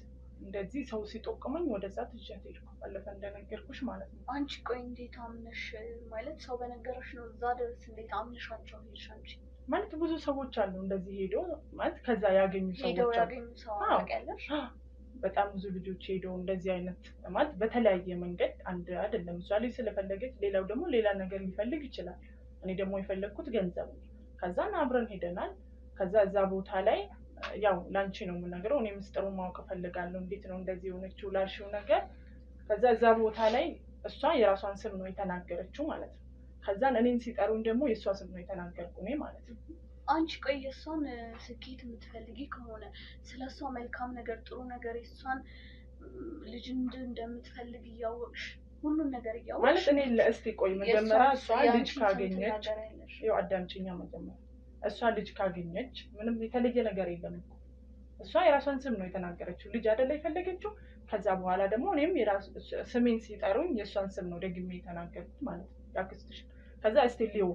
እንደዚህ ሰው ሲጠቁመኝ ወደዛ ትጀት ሄድኩ ባለፈ እንደነገርኩሽ ማለት ነው። አንቺ ቆይ እንዴት አምነሽ ማለት ሰው በነገርሽ ነው እዛ ድረስ እንዴት አምነሻቸው ሄድሽ አንቺ? ማለት ብዙ ሰዎች አሉ እንደዚህ ሄዶ ማለት ከዛ ያገኙ ሄደው ሰዎች አሉ። ያገኙ ሰው ታውቂያለሽ? በጣም ብዙ ልጆች ሄደው እንደዚህ አይነት ማለት በተለያየ መንገድ አንድ አይደለም። እሷ ልጅ ስለፈለገች ሌላው ደግሞ ሌላ ነገር ሊፈልግ ይችላል። እኔ ደግሞ የፈለግኩት ገንዘብ ነው። ከዛን አብረን ሄደናል። ከዛ እዛ ቦታ ላይ ያው ላንቺ ነው የምነግረው፣ እኔ ምስጢሩን ማወቅ ፈልጋለሁ እንዴት ነው እንደዚህ የሆነችው ላልሽው ነገር። ከዛ እዛ ቦታ ላይ እሷ የራሷን ስም ነው የተናገረችው ማለት ነው። ከዛን እኔን ሲጠሩኝ ደግሞ የእሷ ስም ነው የተናገርኩ እኔ ማለት ነው። አንቺ ቆይ የእሷን ስኬት የምትፈልጊ ከሆነ ስለ እሷ መልካም ነገር ጥሩ ነገር የእሷን ልጅ እንደምትፈልግ እያወቅሽ ሁሉን ነገር እያወቅሽ ማለት እኔ ለእስቲ ቆይ መጀመሪያ እሷ ልጅ ካገኘች ያው አዳምጪኛ መጀመሪያ እሷ ልጅ ካገኘች ምንም የተለየ ነገር የለም እኮ እሷ የራሷን ስም ነው የተናገረችው፣ ልጅ አይደለ የፈለገችው። ከዛ በኋላ ደግሞ እኔም የራስ ስሜን ሲጠሩኝ የእሷን ስም ነው ደግሜ የተናገርኩት ማለት ነው ያክስትሽ። ከዛ እስቲ ሊዮ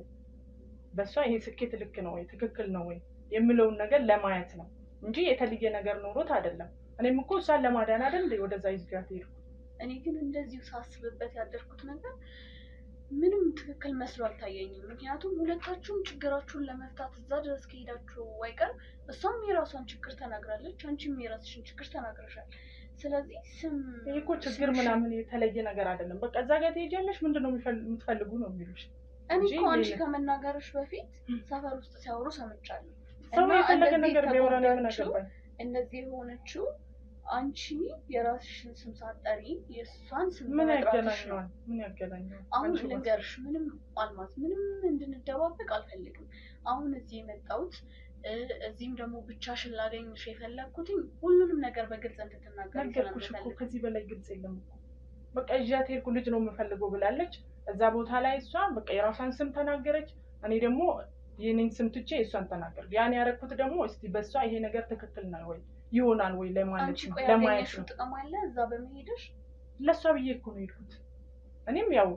በሷ ይሄ ስኬት ልክ ነው ወይ ትክክል ነው ወይ የሚለውን ነገር ለማየት ነው እንጂ የተለየ ነገር ኖሮት አይደለም። እኔም እኮ እሷን ለማዳን አይደል ወደዛ ይዝጋት ሄድኩ። እኔ ግን እንደዚሁ ሳስብበት ያደርኩት ነገር ምንም ትክክል መስሎ አልታየኝም። ምክንያቱም ሁለታችሁም ችግራችሁን ለመፍታት እዛ ድረስ ከሄዳችሁ አይቀር እሷም የራሷን ችግር ተናግራለች፣ አንቺም የራስሽን ችግር ተናግረሻል። ስለዚህ ይሄ እኮ ችግር ምናምን የተለየ ነገር አይደለም። በቃ እዛ ጋር ትሄጃለሽ ምንድነው የምትፈልጉ ነው የሚሉሽ። እኔ እኮ አንቺ ከመናገርሽ በፊት ሰፈር ውስጥ ሲያወሩ ሰምቻለሁ። ሰው የፈለገ ነገር ቢያወራ ነው የምናገባኝ። እንደዚህ የሆነችው አንቺ የራስሽን ስም ሳትጠሪ የእሷን ስም ምን ማጥራትሽ ነው። ያገናኘዋል? ምን ያገናኘዋል? አሁን ልንገርሽ፣ ምንም አልማዝ ምንም እንድንደባበቅ አልፈልግም። አሁን እዚህ የመጣሁት እዚህም ደግሞ ብቻሽን ላገኝሽ የፈለግኩትኝ ሁሉንም ነገር በግልጽ እንድትናገር ነገርኩሽ እኮ ከዚህ በላይ ግልጽ የለም እኮ። በቃ እዣት ሄድኩ ልጅ ነው የምፈልገው ብላለች። እዛ ቦታ ላይ እሷ በቃ የራሷን ስም ተናገረች። እኔ ደግሞ የኔን ስም ትቼ እሷን ተናገርኩ። ያን ያደረኩት ደግሞ እስቲ በእሷ ይሄ ነገር ትክክል ነው ወይ ይሆናል ወይ ለማለት ነው ለማየት ነው። ጥቅም አለ እዛ በመሄድሽ? ለሷ ብዬ እኮ ነው የሄድኩት። እኔም ያው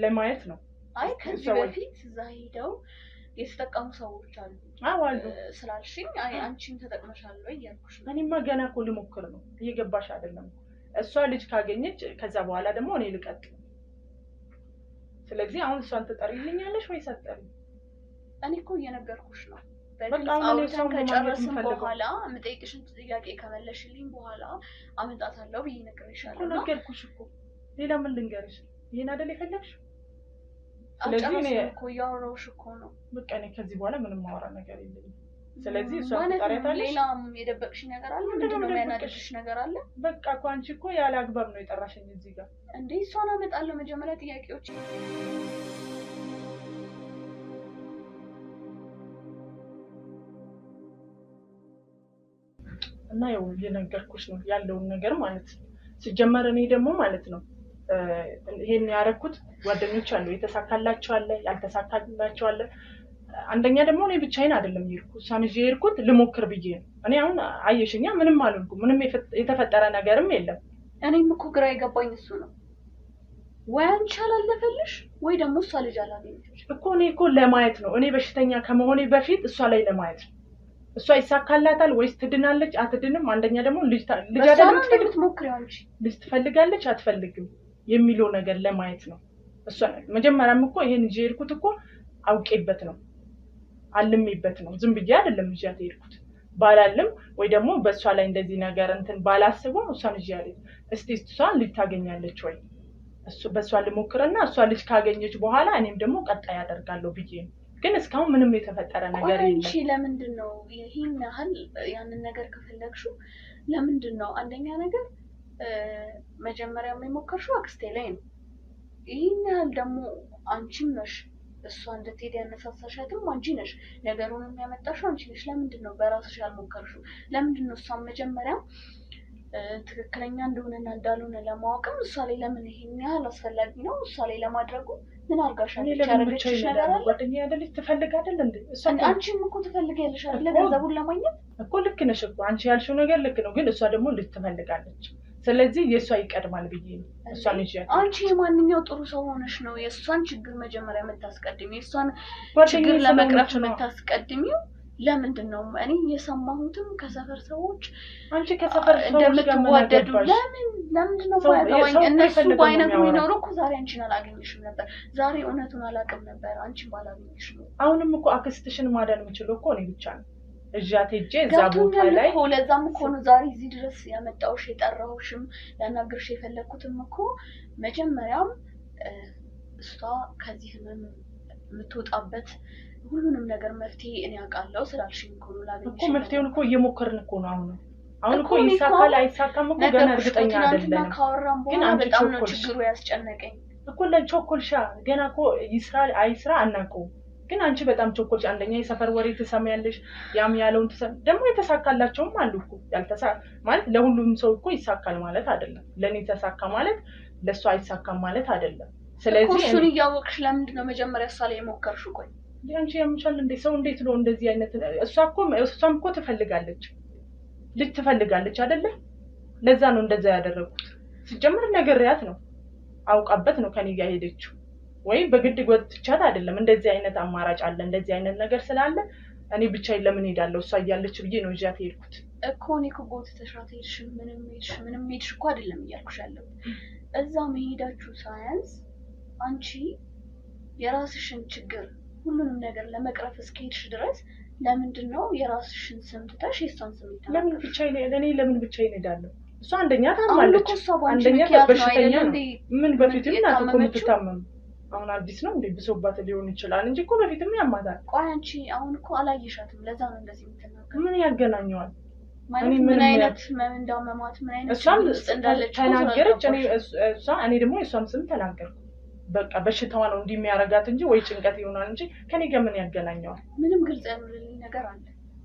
ለማየት ነው። አይ ከዚህ በፊት እዛ ሄደው የተጠቀሙ ሰዎች አሉ አሉ ስላልሽኝ አይ አንቺን ተጠቅመሻል ወይ እያልኩሽ ነው። እኔማ ገና እኮ ልሞክር ነው። እየገባሽ አይደለም። እሷ ልጅ ካገኘች ከዛ በኋላ ደግሞ እኔ ልቀጥል። ስለዚህ አሁን እሷን ትጠሪልኛለሽ ወይ ሰጠሪ? እኔ እኮ እየነገርኩሽ ነው። በቃ አሁን እሷን ከጨረስን በኋላ የምጠይቅሽን ጥያቄ ከመለሽልኝ በኋላ አመጣታለሁ ብዬ ነግሬሻለሁ። ነገርኩሽ እኮ ሌላ ምን ልንገርሽ? ይሄን አይደል የፈለግሽ? ስለዚህ እኔ እኮ እያወራሁሽ እኮ ነው። በቃ እኔ ከዚህ በኋላ ምንም ማወራ ነገር የለኝም። ስለዚህ እሷን ትጠሪያታለሽ። ሌላም የደበቅሽ ነገር አለ? ምንድነው የሚያናድድሽ ነገር አለ? በቃ እኮ አንቺ እኮ ያለ አግባብ ነው የጠራሽኝ እዚህ ጋር። እንዴ እሷን አመጣለሁ። መጀመሪያ ጥያቄዎች እና ያው እየነገርኩሽ ነው ያለውን ነገር ማለት ነው። ሲጀመር እኔ ደግሞ ማለት ነው ይሄን ያደረኩት ጓደኞች አሉ፣ የተሳካላቸው አለ፣ ያልተሳካላቸው አለ። አንደኛ ደግሞ እኔ ብቻዬን አይደለም የሄድኩት፣ እሷን ይዤ የሄድኩት ልሞክር ብዬ ነው። እኔ አሁን አየሽኛ ምንም አልሆንኩም፣ ምንም የተፈጠረ ነገርም የለም። እኔም እኮ ግራ የገባኝ እሱ ነው። ወይ አንቺ አላለፈልሽ ወይ ደግሞ እሷ ልጅ አላገኘች እኮ። እኔ እኮ ለማየት ነው፣ እኔ በሽተኛ ከመሆኔ በፊት እሷ ላይ ለማየት ነው። እሷ ይሳካላታል ወይስ ትድናለች አትድንም? አንደኛ ደግሞ ልጅ አይደለም ትሞክሪው አንቺ ልጅ ትፈልጋለች አትፈልግም የሚለው ነገር ለማየት ነው። እሷ መጀመሪያም እኮ ይሄን ይዤ የሄድኩት እኮ አውቄበት ነው፣ አልሜበት ነው። ዝም ብዬ አይደለም ይዣት የሄድኩት። ባላልም ወይ ደግሞ በእሷ ላይ እንደዚህ ነገር እንትን ባላስበው እሷን ይዤ ያለች እስቲ እሷ ልጅ ታገኛለች ወይ እሱ በእሷ ልሞክርና እሷ ልጅ ካገኘች በኋላ እኔም ደግሞ ቀጣይ ያደርጋለሁ ብዬ ነው። ግን እስካሁን ምንም የተፈጠረ ነገር የለም። እሺ ለምንድን ነው ይሄን ያህል ያንን ነገር ከፈለግሽው? ለምንድን ነው አንደኛ ነገር መጀመሪያ የሞከርሽው አክስቴ ላይ ነው። ይሄን ያህል ደግሞ አንቺም ነሽ እሷ እንድትሄድ ያነሳሳሻትም አንቺ ነሽ፣ ነገሩን የሚያመጣሽው አንቺ ነሽ። ለምንድን ነው በራስሽ ያልሞከርሽው? ለምንድን ነው እሷን መጀመሪያ ትክክለኛ እንደሆነና እንዳልሆነ ለማወቅም እሷ ላይ ለምን ይሄን ያህል አስፈላጊ ነው እሷ ላይ ለማድረጉ ምን አርጋሻለች? ያረጋችሽ ነገር አለ? ጓደኛዬ አይደለች ትፈልግ አይደል እንዴ? እሷ አንቺም እኮ ትፈልጊያለሽ አይደል? ገንዘቡን ለማግኘት እኮ ልክ ነሽ እኮ አንቺ ያልሽው ነገር ልክ ነው፣ ግን እሷ ደግሞ ልትፈልጋለች። ስለዚህ የእሷ ይቀድማል ብዬ ነው እሷን ልጅ ያለው። አንቺ የማንኛው ጥሩ ሰው ሆነሽ ነው የእሷን ችግር መጀመሪያ የምታስቀድሚው? የእሷን ችግር ለመቅረፍ የምታስቀድሚው ለምንድን ነው? እኔ የሰማሁትም ከሰፈር ሰዎች አንቺ ከሰፈር ሰዎች እንደምትዋደዱ ለምንድን ነው ባይገባኝ። እነሱ ባይነግሩ ይኖሩ እኮ ዛሬ አንቺን አላገኝሽም ነበር። ዛሬ እውነቱን አላውቅም ነበር አንቺን ባላገኝሽ ነው። አሁንም እኮ አክስትሽን ማዳን የምችለው እኮ እኔ ብቻ ነው። እጃቴ እጄ እዛ ቦታ ላይ እኮ ለዛም እኮ ነው ዛሬ እዚህ ድረስ ያመጣሁሽ የጠራሁሽም ያናግርሽ የፈለኩትም እኮ መጀመሪያም እሷ ከዚህ ህመም የምትወጣበት ሁሉንም ነገር መፍትሄ እኔ አውቃለሁ ስላልሽኝ እኮ ነው ላገኝሽ እኮ መፍትሄውን እኮ እየሞከርን እኮ ነው። አሁን እኮ ይሳካል አይሳካም እኮ ገና እርግጠኛ አይደለም። ግን አንቺ በጣም ነው ችግሩ ያስጨነቀኝ እኮ ለቾኮልሻ ገና እኮ ይስራ አይስራ አናውቀው። ግን አንቺ በጣም ቾኮልሽ። አንደኛ የሰፈር ወሬ ትሰማያለሽ፣ ያም ያለውን ደግሞ የተሳካላቸውም አሉ እኮ ማለት ለሁሉም ሰው እኮ ይሳካል ማለት አይደለም። ለኔ ተሳካ ማለት ለሷ አይሳካም ማለት አይደለም። ስለዚህ እሱን እያወቅሽ ለምንድን ነው መጀመሪያ እሷ ላይ የሞከርሽው? ቆይ አንቺ ያምሻል እንዴ? ሰው እንዴት ነው እንደዚህ አይነት እሷም እኮ ትፈልጋለች አይደለ? ለዛ ነው እንደዛ ያደረኩት። ሲጀምር ነገርያት ነው አውቃበት ነው ከኔ ጋር ሄደችው። ወይ በግድ ወጥቻት አይደለም። እንደዚህ አይነት አማራጭ አለ፣ እንደዚህ አይነት ነገር ስላለ እኔ ብቻዬን ለምን ሄዳለሁ እሷ እያለች ብዬ ነው እጃት ሄድኩት እኮ። እኔ እኮ ጎትተሻት ሄድሽ ምንም ሄድሽ እኮ አይደለም እያልኩሽ ያለው። እዛ መሄዳችሁ ሳያንስ አንቺ የራስሽን ችግር ሁሉንም ነገር ለመቅረፍ እስከሄድሽ ድረስ ለምንድን ነው የራስሽን ስም ትተሽ የሷን ስም ይታወቅ? ለምን ብቻዬን ሄዳለሁ? እሷ አንደኛ ታማለች፣ አንደኛ በሽተኛ ነው። ምን በፊትም ናት እኮ የምትታመም። አሁን አዲስ ነው እንዴ? ብሶባት ሊሆን ይችላል እንጂ እኮ በፊትም ያማታል። ቆይ አንቺ አሁን እኮ አላየሻትም፣ ለዛ ነው እንደዚህ የምትናገረው። ምን ያገናኘዋል? ምን አይነት እንዳመማት ምን አይነት ውስጥ እንዳለች ተናገረች። እኔ ደግሞ የሷን ስም ተናገርኩ። በቃ በሽታዋ ነው እንዲህ የሚያረጋት እንጂ ወይ ጭንቀት ይሆናል እንጂ ከኔ ጋር ምን ያገናኘዋል? ምንም ግልጽ ያልሆነልኝ ነገር አለ።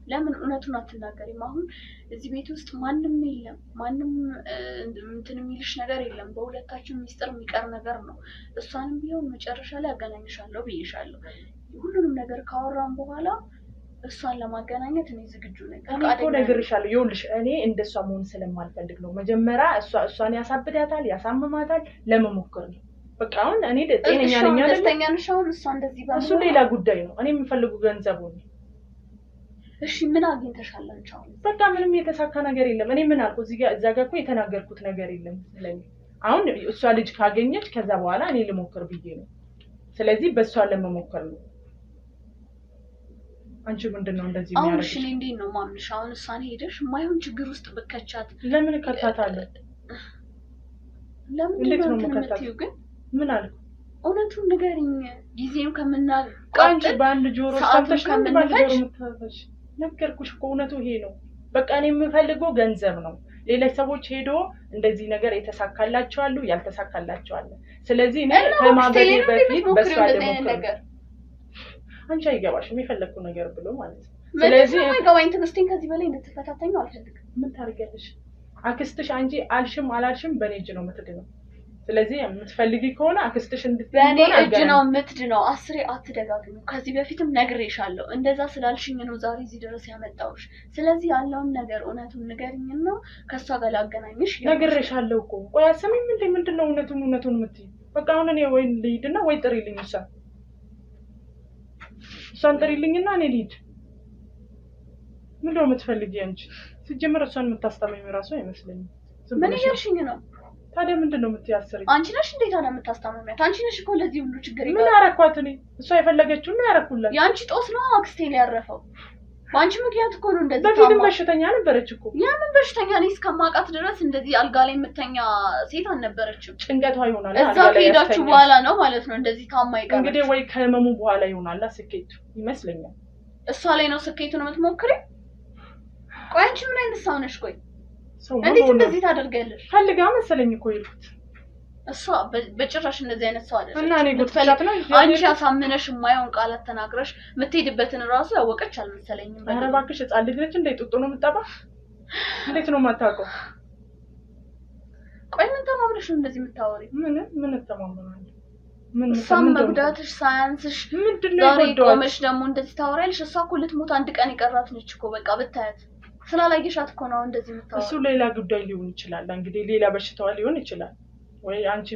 ለምን እውነቱን አትናገሪም? አሁን እዚህ ቤት ውስጥ ማንም የለም፣ ማንም እንትን የሚልሽ ነገር የለም። በሁለታችን ሚስጥር የሚቀር ነገር ነው። እሷንም ቢሆን መጨረሻ ላይ አገናኝሻለሁ ብዬሻለሁ። ሁሉንም ነገር ካወራን በኋላ እሷን ለማገናኘት እኔ ዝግጁ ነኝ። እኔ እኮ ነግሬሻለሁ። ይኸውልሽ እኔ እንደሷ መሆን ስለማልፈልግ ነው። መጀመሪያ እሷን ያሳብዳታል፣ ያሳምማታል ለመሞከር ነው። በቃ አሁን እኔ ጤነኛ ነኝ አይደል? ደስተኛ ነሽ አሁን? እሷ እንደዚህ ባለ እሱ ሌላ ጉዳይ ነው። እኔ የምፈልገው ገንዘቡን። እሺ ምን አግኝተሻል አንቺ አሁን? በቃ ምንም የተሳካ ነገር የለም። እኔ ምን አልኩ እዚህ ጋር እዛ ጋር እኮ የተናገርኩት ነገር የለም ስለኔ። አሁን እሷ ልጅ ካገኘች ከዛ በኋላ እኔ ልሞክር ብዬ ነው። ስለዚህ በእሷ ለመሞከር ነው። አንቺ ምንድነው እንደዚህ የሚያደርግሽ? አሁን እሺ እንዴት ነው ማምንሽ? አሁን እሷን ሄደሽ የማይሆን ችግር ውስጥ ብከቻት ለምን ከታታለሁ? ለምን ነው የምትይው? ግን ምን አልኩ? እውነቱን ንገሪኝ። ጊዜው አንቺ በአንድ ጆሮ ሰምተሽ በአንድ ጆሮ የምታፈሽ ነገርኩሽ እኮ እውነቱ ይሄ ነው። በቃ እኔ የምፈልገው ገንዘብ ነው። ሌላ ሰዎች ሄዶ እንደዚህ ነገር የተሳካላቸው አሉ፣ ያልተሳካላቸው አለ። ስለዚህ እኔ ከማበዴ በፊት በሷ ነገር አንቺ አይገባሽም የፈለኩ ነገር ብሎ ማለት ነው። ስለዚህ አይገባኝ። ትዕግስቴን ከዚህ በላይ እንድትፈታተኝ አልፈልግም። ምን ታርገለሽ? አክስትሽ አንቺ አልሽም አላልሽም በኔ እጅ ነው የምትድነው። ስለዚህ የምትፈልጊ ከሆነ አክስትሽ እንድትድን በኔ እጅ ነው የምትድነው። አስሬ አትደጋግሚ። ከዚህ በፊትም ነግሬሻለሁ። እንደዛ ስላልሽኝ ነው ዛሬ እዚህ ድረስ ያመጣሁሽ። ስለዚህ ያለውን ነገር እውነቱን ንገሪኝና ከሷ ጋር ላገናኝሽ። ነግሬሻለሁ እኮ። ቆይ አሰሚኝ ምንድነው እውነቱን የምትይ? በቃ አሁን እኔ ወይ ልሂድና ወይ ጥሪልኝ እሷን ጥሪልኝና እኔ ልሂድ። ምንድነው የምትፈልጊ አንቺ? ሲጀመር እሷን የምታስታመኝ ራሱ አይመስለኝም። ምን እያልሽኝ ነው? ታዲያ ምንድነው የምትያስረኝ? አንቺ ነሽ እንዴት አለ የምታስታመሚያት? አንቺ ነሽ እኮ ለዚህ ሁሉ ችግር ምን አረኳት እኔ? እሷ የፈለገችው ነው ያረኩላት። ያንቺ ጦስ ነው አክስቴ ላይ ያረፈው። በአንቺ ምክንያት እኮ ነው እንደዚህ። በፊትም በሽተኛ ነበረች እኮ። ያምን በሽተኛ ነኝ እስከማውቃት ድረስ እንደዚህ አልጋ ላይ የምተኛ ሴት አልነበረችም። ጭንቀቷ ይሆናል እዛ ከሄዳችሁ በኋላ ነው ማለት ነው እንደዚህ ታማ ይቀር። እንግዲህ ወይ ከህመሙ በኋላ ይሆናል ስኬቱ ይመስለኛል። እሷ ላይ ነው ስኬቱን የምትሞክሪው? ቆይ አንቺ ምን አይነት ሰው ነሽ? ቆይ እንዴት እንደዚህ ታደርጋለሽ? ፈልጋ መሰለኝ እኮ ይልኩት። እሷ በጭራሽ እንደዚህ አይነት ሰው አይደለች። እና እኔ ጉትፈላት ነው አንቺ አሳምነሽ የማይሆን ቃላት ተናግረሽ የምትሄድበትን ራሱ ያወቀች አልመሰለኝም። ኧረ እባክሽ ህፃን ልጅ ነች እንዴ? ጡጦ ነው የምትጠባ? እንዴት ነው የማታውቀው? ቆይ ምን ተማምነሽ ነው እንደዚህ የምታወሪ? ምን ተማምነናል? እሷም መጉዳትሽ ሳያንስሽ ዛሬ ቆመሽ ደግሞ እንደዚህ ታወሪያለሽ። እሷ እኮ ልትሞት አንድ ቀን የቀራት ነች እኮ በቃ ብታያት ስላላየሻት እኮ ነው እንደዚህ የምታወራው። እሱ ሌላ ጉዳይ ሊሆን ይችላል እንግዲህ ሌላ በሽታዋ ሊሆን ይችላል ወይ አንቺ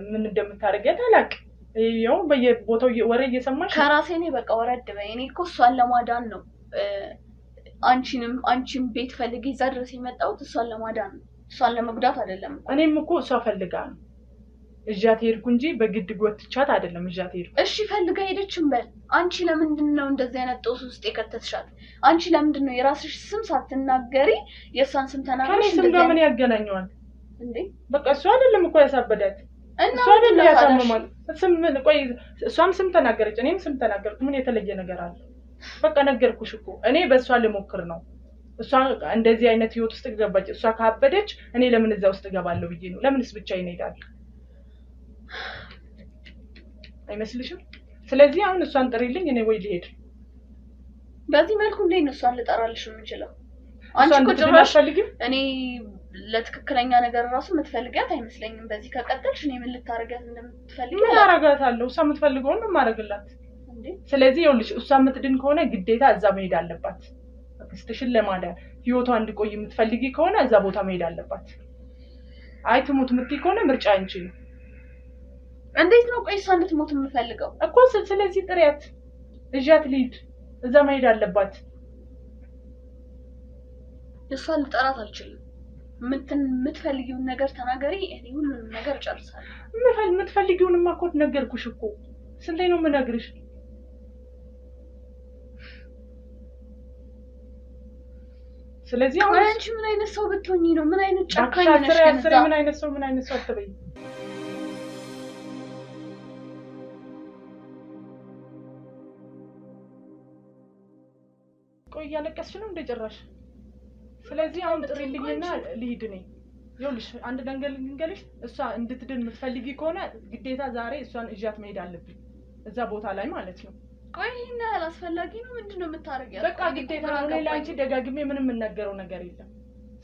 ምን እንደምታረጋት አላውቅም። ይሄው በየቦታው ወሬ እየሰማሽ ከራሴ ነኝ በቃ ወረድ በይ። እኔ እኮ እሷን ለማዳን ነው አንቺም ቤት ፈልጌ እዛ ድረስ የመጣሁት እሷን ለማዳን ነው፣ እሷን ለመጉዳት አይደለም። እኔም እኮ እሷ ፈልጋ ነው እጃት ሄድኩ እንጂ በግድ ጎትቻት አይደለም እጃት ሄድኩ። እሺ ፈልጋ ሄደችም በል አንቺ ለምንድን ነው እንደዚህ አይነት ጦስ ውስጥ የከተትሻት? አንቺ ለምንድን ነው የራስሽ ስም ሳትናገሪ የእሷን ስም ተናግረሽ? ከኔ ስም ጋር ምን ያገናኘዋል እንዴ? በቃ እሷ አይደለም እኮ ያሳበዳት እሷ አይደለም ያሳመማት። ስም ቆይ እሷም ስም ተናገረች እኔም ስም ተናገርኩ። ምን የተለየ ነገር አለ? በቃ ነገርኩሽ እኮ እኔ በእሷ ልሞክር ነው። እሷ እንደዚህ አይነት ህይወት ውስጥ ገባች። እሷ ካበደች እኔ ለምን እዛ ውስጥ ገባለሁ ብዬ ነው። ለምንስ ብቻዬን እሄዳለሁ? አይመስልሽም? ስለዚህ አሁን እሷን ጥሪልኝ እኔ ወይ ልሄድ። በዚህ መልኩ እንዴት ነው እሷን ልጠራልሽ የምችለው? አንቺ እኮ ጭራሽ እኔ ለትክክለኛ ነገር ራሱ የምትፈልጊያት አይመስለኝም። በዚህ ከቀጠልሽ እኔ ምን ልታረጋት እንደምትፈልጊ ምን አረጋታለሁ? እሷ የምትፈልገውን ነው ማረግላት። ስለዚህ ይኸውልሽ እሷ የምትድን ከሆነ ግዴታ እዛ መሄድ አለባት። አክስትሽን ለማዳን ህይወቷ እንድቆይ የምትፈልጊ ከሆነ እዛ ቦታ መሄድ አለባት። አይ ትሞት የምትይ ከሆነ ምርጫ አንቺ ነው። እንዴት ነው ቆይ እሷ እንድትሞት የምፈልገው እኮ? ስለዚህ ጥሪያት እጃት ልሂድ፣ እዛ መሄድ አለባት። እሷን ልጠራት አልችልም። የምትፈልጊውን ነገር ተናገሪ፣ እኔ ሁሉንም ነገር ጨርሳለሁ። የምትፈልጊውንማ እኮ ነገርኩሽ እኮ። ስንቴ ነው የምነግርሽ? ስለዚህ አሁን አንቺ ምን አይነት ሰው ብትሆኚ ነው? ምን አይነት ጨካኝ ነሽ? ምን አይነት ሰው አትበይ። ቆይ እያለቀስሽ ነው እንደጨራሽ። ስለዚህ አሁን ጥሪልኝና ልሂድ ነኝ። ይኸውልሽ አንድ ነገር ልንገርሽ፣ እሷ እንድትድን የምትፈልጊ ከሆነ ግዴታ ዛሬ እሷን እጃት መሄድ አለብኝ እዛ ቦታ ላይ ማለት ነው። ቆይ እና አላስፈላጊ ነው ምንድነው የምታረጊው? በቃ ግዴታ ነው። ሌላ አንቺ ደጋግሜ ምንም የምናገረው ነገር የለም።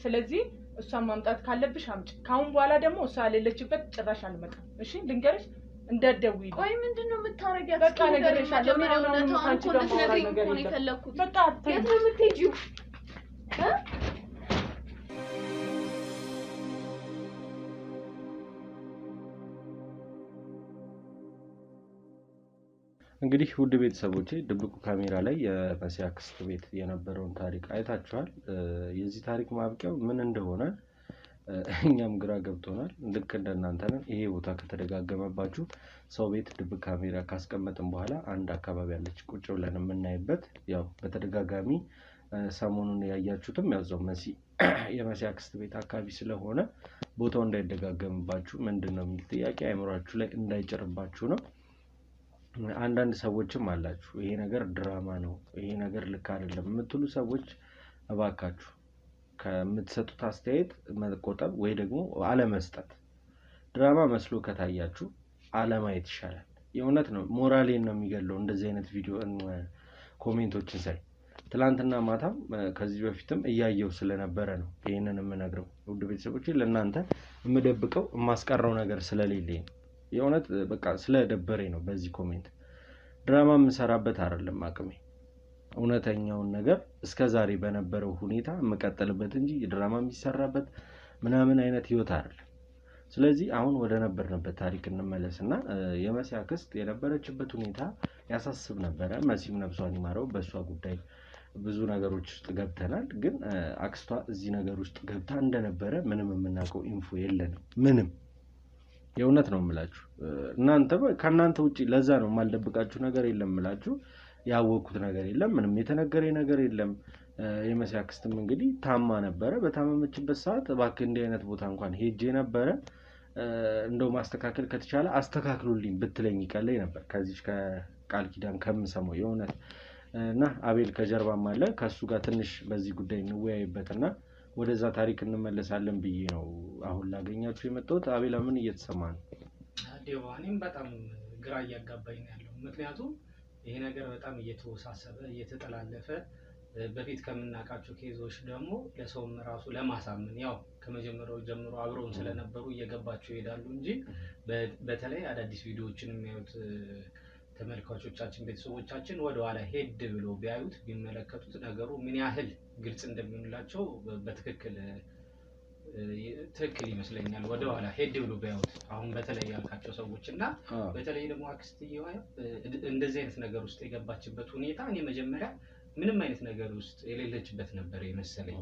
ስለዚህ እሷን ማምጣት ካለብሽ አምጪ። ካሁን በኋላ ደግሞ እሷ ያለችበት ጭራሽ አልመጣም። እሺ ልንገርሽ እንዳትደውይ። ቆይ ምንድነው የምታረጊው? በቃ ነገርሻለሁ። ምን ነው አንቺ ደግሞ ነገር የለም። በቃ የት ነው የምትሄጂው? እንግዲህ ውድ ቤተሰቦቼ ድብቁ ካሜራ ላይ የመሲ አክስት ቤት የነበረውን ታሪክ አይታችኋል። የዚህ ታሪክ ማብቂያው ምን እንደሆነ እኛም ግራ ገብቶናል። ልክ እንደናንተ ነን። ይሄ ቦታ ከተደጋገመባችሁ ሰው ቤት ድብቅ ካሜራ ካስቀመጥን በኋላ አንድ አካባቢ ያለች ቁጭ ብለን የምናይበት ያው በተደጋጋሚ ሰሞኑን ያያችሁትም ያው መሲ የመሲ አክስት ቤት አካባቢ ስለሆነ ቦታው እንዳይደጋገምባችሁ ምንድነው የሚል ጥያቄ አይምሯችሁ ላይ እንዳይጭርባችሁ ነው። አንዳንድ ሰዎችም አላችሁ ይሄ ነገር ድራማ ነው፣ ይሄ ነገር ልክ አይደለም የምትሉ ሰዎች እባካችሁ ከምትሰጡት አስተያየት መቆጠብ ወይ ደግሞ አለመስጠት። ድራማ መስሎ ከታያችሁ አለማየት ይሻላል። የእውነት ነው፣ ሞራሌን ነው የሚገለው እንደዚህ አይነት ቪዲዮ ኮሜንቶችን ሳይ። ትላንትና ማታም ከዚህ በፊትም እያየው ስለነበረ ነው ይሄንን የምነግረው። ውድ ቤተሰቦቼ ለእናንተ የምደብቀው የማስቀረው ነገር ስለሌለኝ የእውነት በቃ ስለደበረኝ ነው። በዚህ ኮሜንት ድራማ የምሰራበት አይደለም አቅሜ። እውነተኛውን ነገር እስከዛሬ በነበረው ሁኔታ የምቀጥልበት እንጂ ድራማ የሚሰራበት ምናምን አይነት ህይወት አይደለም። ስለዚህ አሁን ወደ ነበርንበት ታሪክ እንመለስና የመሲ አክስት የነበረችበት ሁኔታ ያሳስብ ነበረ። መሲም ነፍሷን ይማረው በእሷ ጉዳይ ብዙ ነገሮች ውስጥ ገብተናል። ግን አክስቷ እዚህ ነገር ውስጥ ገብታ እንደነበረ ምንም የምናውቀው ኢንፎ የለንም። ምንም የእውነት ነው የምላችሁ። እናንተ ከእናንተ ውጪ ለዛ ነው የማልደብቃችሁ ነገር የለም የምላችሁ። ያወቅኩት ነገር የለም፣ ምንም የተነገረኝ ነገር የለም። የመሲ አክስትም እንግዲህ ታማ ነበረ። በታመመችበት ሰዓት እባክህ እንዲህ አይነት ቦታ እንኳን ሄጄ ነበረ እንደው ማስተካከል ከተቻለ አስተካክሉልኝ ብትለኝ ይቀለኝ ነበር ከዚህ ከቃል ኪዳን ከምሰማው የእውነት። እና አቤል ከጀርባም አለ፣ ከሱ ጋር ትንሽ በዚህ ጉዳይ እንወያይበትና ወደዛ ታሪክ እንመለሳለን ብዬ ነው አሁን ላገኛችሁ የመጣሁት። አቤል ምን እየተሰማ ነው? ዲዋኔም በጣም ግራ እያጋባኝ ነው ያለው። ምክንያቱም ይሄ ነገር በጣም እየተወሳሰበ እየተጠላለፈ በፊት ከምናውቃቸው ኬዞች ደግሞ ለሰውም ራሱ ለማሳመን ያው ከመጀመሪያው ጀምሮ አብረውን ስለነበሩ እየገባቸው ይሄዳሉ እንጂ በተለይ አዳዲስ ቪዲዮዎችን የሚያዩት ተመልካቾቻችን ቤተሰቦቻችን ወደ ኋላ ሄድ ብሎ ቢያዩት ቢመለከቱት ነገሩ ምን ያህል ግልጽ እንደሚሆንላቸው በትክክል ይመስለኛል። ወደ ኋላ ሄድ ብሎ ቢያዩት አሁን በተለይ ያልካቸው ሰዎች እና በተለይ ደግሞ አክስትየዋ እንደዚህ አይነት ነገር ውስጥ የገባችበት ሁኔታ እኔ መጀመሪያ ምንም አይነት ነገር ውስጥ የሌለችበት ነበር የመሰለኝ።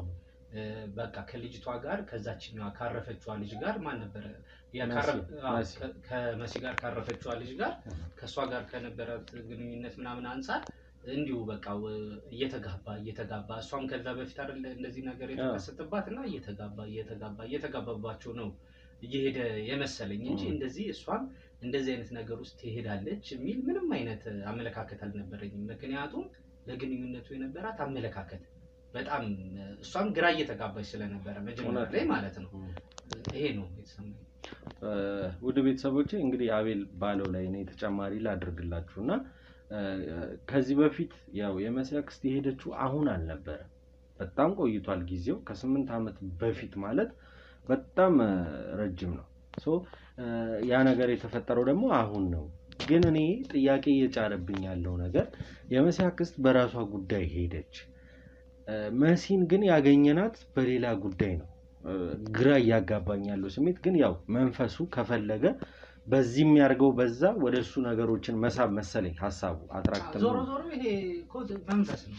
በቃ ከልጅቷ ጋር ከዛችኛዋ ካረፈችዋ ልጅ ጋር ማን ነበር ከመሲ ጋር ካረፈችዋ ልጅ ጋር ከሷ ጋር ከነበራት ግንኙነት ምናምን አንፃር እንዲሁ በቃ እየተጋባ እሷም ከዛ በፊት አይደል እንደዚህ ነገር የተከሰተባትና እየተጋባባቸው ነው እየሄደ የመሰለኝ እንጂ እንደዚህ እሷም እንደዚህ አይነት ነገር ውስጥ ትሄዳለች የሚል ምንም አይነት አመለካከት አልነበረኝም። ምክንያቱም ለግንኙነቱ የነበራት አመለካከት በጣም እሷም ግራ እየተጋባች ስለነበረ መጀመሪያ ላይ ማለት ነው። ይሄ ነው የተሰማኝ። ውድ ቤተሰቦቼ እንግዲህ አቤል ባለው ላይ እኔ ተጨማሪ ላድርግላችሁና ከዚህ በፊት ያው የመሲ አክስት የሄደችው አሁን አልነበረ፣ በጣም ቆይቷል ጊዜው ከ8 ዓመት በፊት ማለት በጣም ረጅም ነው። ያ ነገር የተፈጠረው ደግሞ አሁን ነው። ግን እኔ ጥያቄ እየጫረብኝ ያለው ነገር የመሲ አክስት በራሷ ጉዳይ ሄደች፣ መሲን ግን ያገኘናት በሌላ ጉዳይ ነው። ግራ እያጋባኝ ያለው ስሜት ግን ያው መንፈሱ ከፈለገ በዚህ የሚያርገው በዛ ወደሱ ነገሮችን መሳብ መሰለኝ ሐሳቡ አትራክት ነው። ዞሮ ይሄ ኮድ መንፈስ ነው።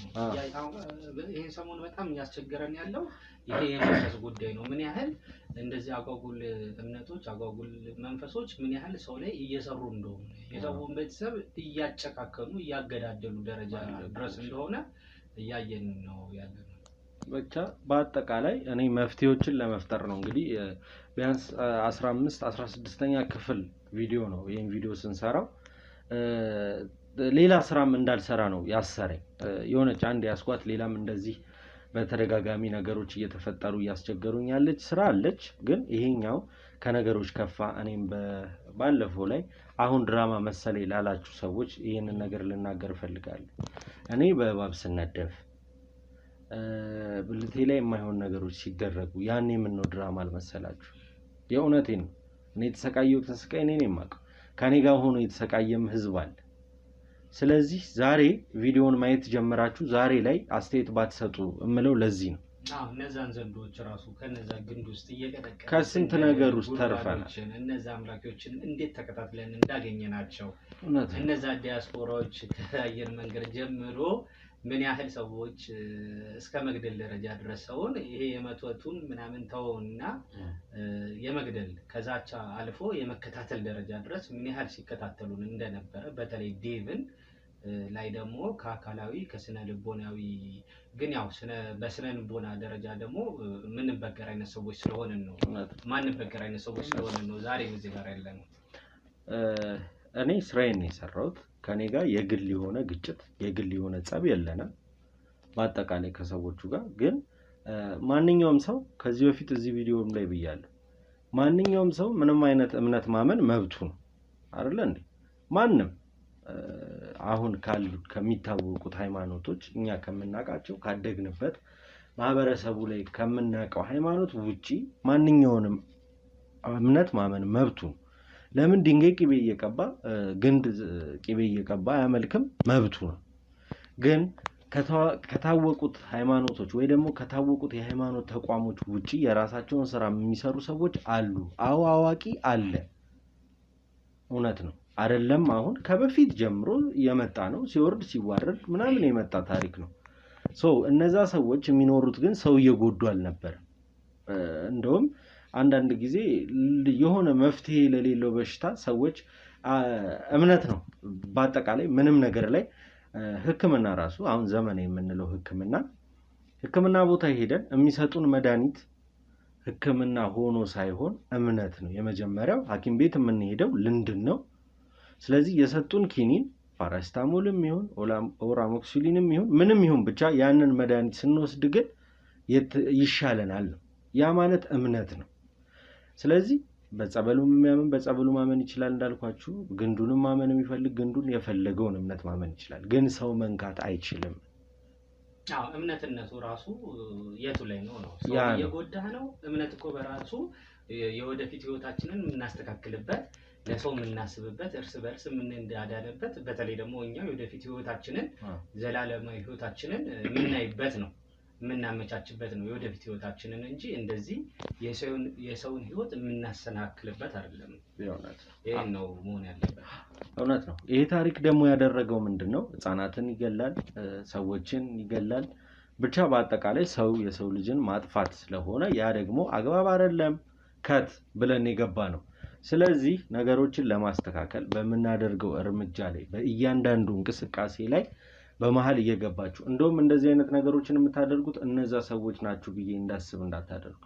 ይሄ ሰሞን በጣም ያስቸገረን ያለው ይሄ የመንፈስ ጉዳይ ነው። ምን ያህል እንደዚህ አጓጉል እምነቶች አጓጉል መንፈሶች ምን ያህል ሰው ላይ እየሰሩ እንደሆነ የሰውን ቤተሰብ እያጨካከኑ እያገዳደሉ ደረጃ ድረስ እንደሆነ እያየን ነው ያለው። ብቻ በአጠቃላይ እኔ መፍትሄዎችን ለመፍጠር ነው እንግዲህ ቢያንስ 15 16ኛ ክፍል ቪዲዮ ነው ይሄን ቪዲዮ ስንሰራው ሌላ ስራም እንዳልሰራ ነው ያሰረኝ። የሆነች አንድ ያስኳት ሌላም እንደዚህ በተደጋጋሚ ነገሮች እየተፈጠሩ ያስቸገሩኝ ያለች ስራ አለች። ግን ይሄኛው ከነገሮች ከፋ። እኔም ባለፈው ላይ አሁን ድራማ መሰለኝ ላላችሁ ሰዎች ይሄንን ነገር ልናገር ፈልጋለሁ። እኔ በባብ ስነደፍ ብልቴ ላይ የማይሆን ነገሮች ሲደረጉ ያኔ ምን ነው ድራማ አልመሰላችሁ? የእውነቴን ነው። እኔ የተሰቃየሁትን ስቃይ እኔ ነኝ የማውቀው። ከኔ ጋር ሆኖ የተሰቃየም ህዝብ አለ። ስለዚህ ዛሬ ቪዲዮውን ማየት ጀምራችሁ ዛሬ ላይ አስተያየት ባትሰጡ እምለው ለዚህ ነው። እነዛን ዘንዶች ራሱ ከነዛ ግንድ ውስጥ እየቀጠቀጠ ከስንት ነገር ውስጥ ተርፈናል። እነዛ አምላኮችን እንዴት ተከታትለን እንዳገኘናቸው እነዛ ዲያስፖራዎች ከአየር መንገድ ጀምሮ ምን ያህል ሰዎች እስከ መግደል ደረጃ ድረሰውን ይሄ የመቶቱን ምናምን ተውና የመግደል ከዛቻ አልፎ የመከታተል ደረጃ ድረስ ምን ያህል ሲከታተሉን እንደነበረ በተለይ ዴቭን ላይ ደግሞ ከአካላዊ ከስነ ልቦናዊ ግን ያው በስነ ልቦና ደረጃ ደግሞ ምን በገር አይነት ሰዎች ስለሆነ ነው ማን በገር አይነት ሰዎች ስለሆነ ነው ዛሬ እዚህ ጋር ያለነው። እኔ ስራዬን ነው የሰራሁት። ከኔ ጋር የግል የሆነ ግጭት የግል የሆነ ጸብ የለንም በአጠቃላይ ከሰዎቹ ጋር። ግን ማንኛውም ሰው ከዚህ በፊት እዚህ ቪዲዮም ላይ ብያለሁ፣ ማንኛውም ሰው ምንም አይነት እምነት ማመን መብቱ ነው አይደል እንዴ? ማንም አሁን ከሚታወቁት ሃይማኖቶች እኛ ከምናውቃቸው ካደግንበት ማህበረሰቡ ላይ ከምናውቀው ሃይማኖት ውጪ ማንኛውንም እምነት ማመን መብቱ ነው። ለምን ድንጋይ ቅቤ እየቀባ ግንድ ቅቤ እየቀባ አያመልክም? መብቱ ነው። ግን ከታወቁት ሃይማኖቶች ወይ ደግሞ ከታወቁት የሃይማኖት ተቋሞች ውጪ የራሳቸውን ስራ የሚሰሩ ሰዎች አሉ። አዋቂ አለ። እውነት ነው አይደለም? አሁን ከበፊት ጀምሮ የመጣ ነው። ሲወርድ ሲዋረድ ምናምን የመጣ ታሪክ ነው። እነዛ ሰዎች የሚኖሩት ግን ሰው እየጎዱ አልነበረም። እንደውም አንዳንድ ጊዜ የሆነ መፍትሄ ለሌለው በሽታ ሰዎች እምነት ነው በአጠቃላይ ምንም ነገር ላይ ህክምና ራሱ አሁን ዘመን የምንለው ህክምና ቦታ ሄደን የሚሰጡን መድኃኒት ህክምና ሆኖ ሳይሆን እምነት ነው። የመጀመሪያው ሐኪም ቤት የምንሄደው ልንድን ነው። ስለዚህ የሰጡን ኪኒን ፓራስታሞልም ይሁን ኦራሞክሲሊንም ይሁን ምንም ይሁን ብቻ ያንን መድኃኒት ስንወስድ ግን ይሻለናል ነው። ያ ማለት እምነት ነው። ስለዚህ በጸበሉ የሚያምን በጸበሉ ማመን ይችላል እንዳልኳችሁ፣ ግንዱንም ማመን የሚፈልግ ግንዱን የፈለገውን እምነት ማመን ይችላል። ግን ሰው መንካት አይችልም። አዎ እምነትነቱ ራሱ የቱ ላይ ነው ሰው እየጎዳህ ነው። እምነት እኮ በራሱ የወደፊት ህይወታችንን የምናስተካክልበት ለሰው የምናስብበት እርስ በርስ የምንዳዳንበት በተለይ ደግሞ እኛ የወደፊት ህይወታችንን ዘላለማዊ ህይወታችንን የምናይበት ነው የምናመቻችበት ነው የወደፊት ህይወታችንን እንጂ እንደዚህ የሰውን ህይወት የምናሰናክልበት አይደለም። ይሄ ነው መሆን ያለበት። እውነት ነው። ይሄ ታሪክ ደግሞ ያደረገው ምንድነው? ህፃናትን ይገላል፣ ሰዎችን ይገላል። ብቻ በአጠቃላይ ሰው የሰው ልጅን ማጥፋት ስለሆነ ያ ደግሞ አግባብ አይደለም ከት ብለን የገባ ነው። ስለዚህ ነገሮችን ለማስተካከል በመናደርገው እርምጃ ላይ በእያንዳንዱ እንቅስቃሴ ላይ በመሃል እየገባችሁ እንደውም እንደዚህ አይነት ነገሮችን የምታደርጉት እነዛ ሰዎች ናቸው ብዬ እንዳስብ እንዳታደርጉ።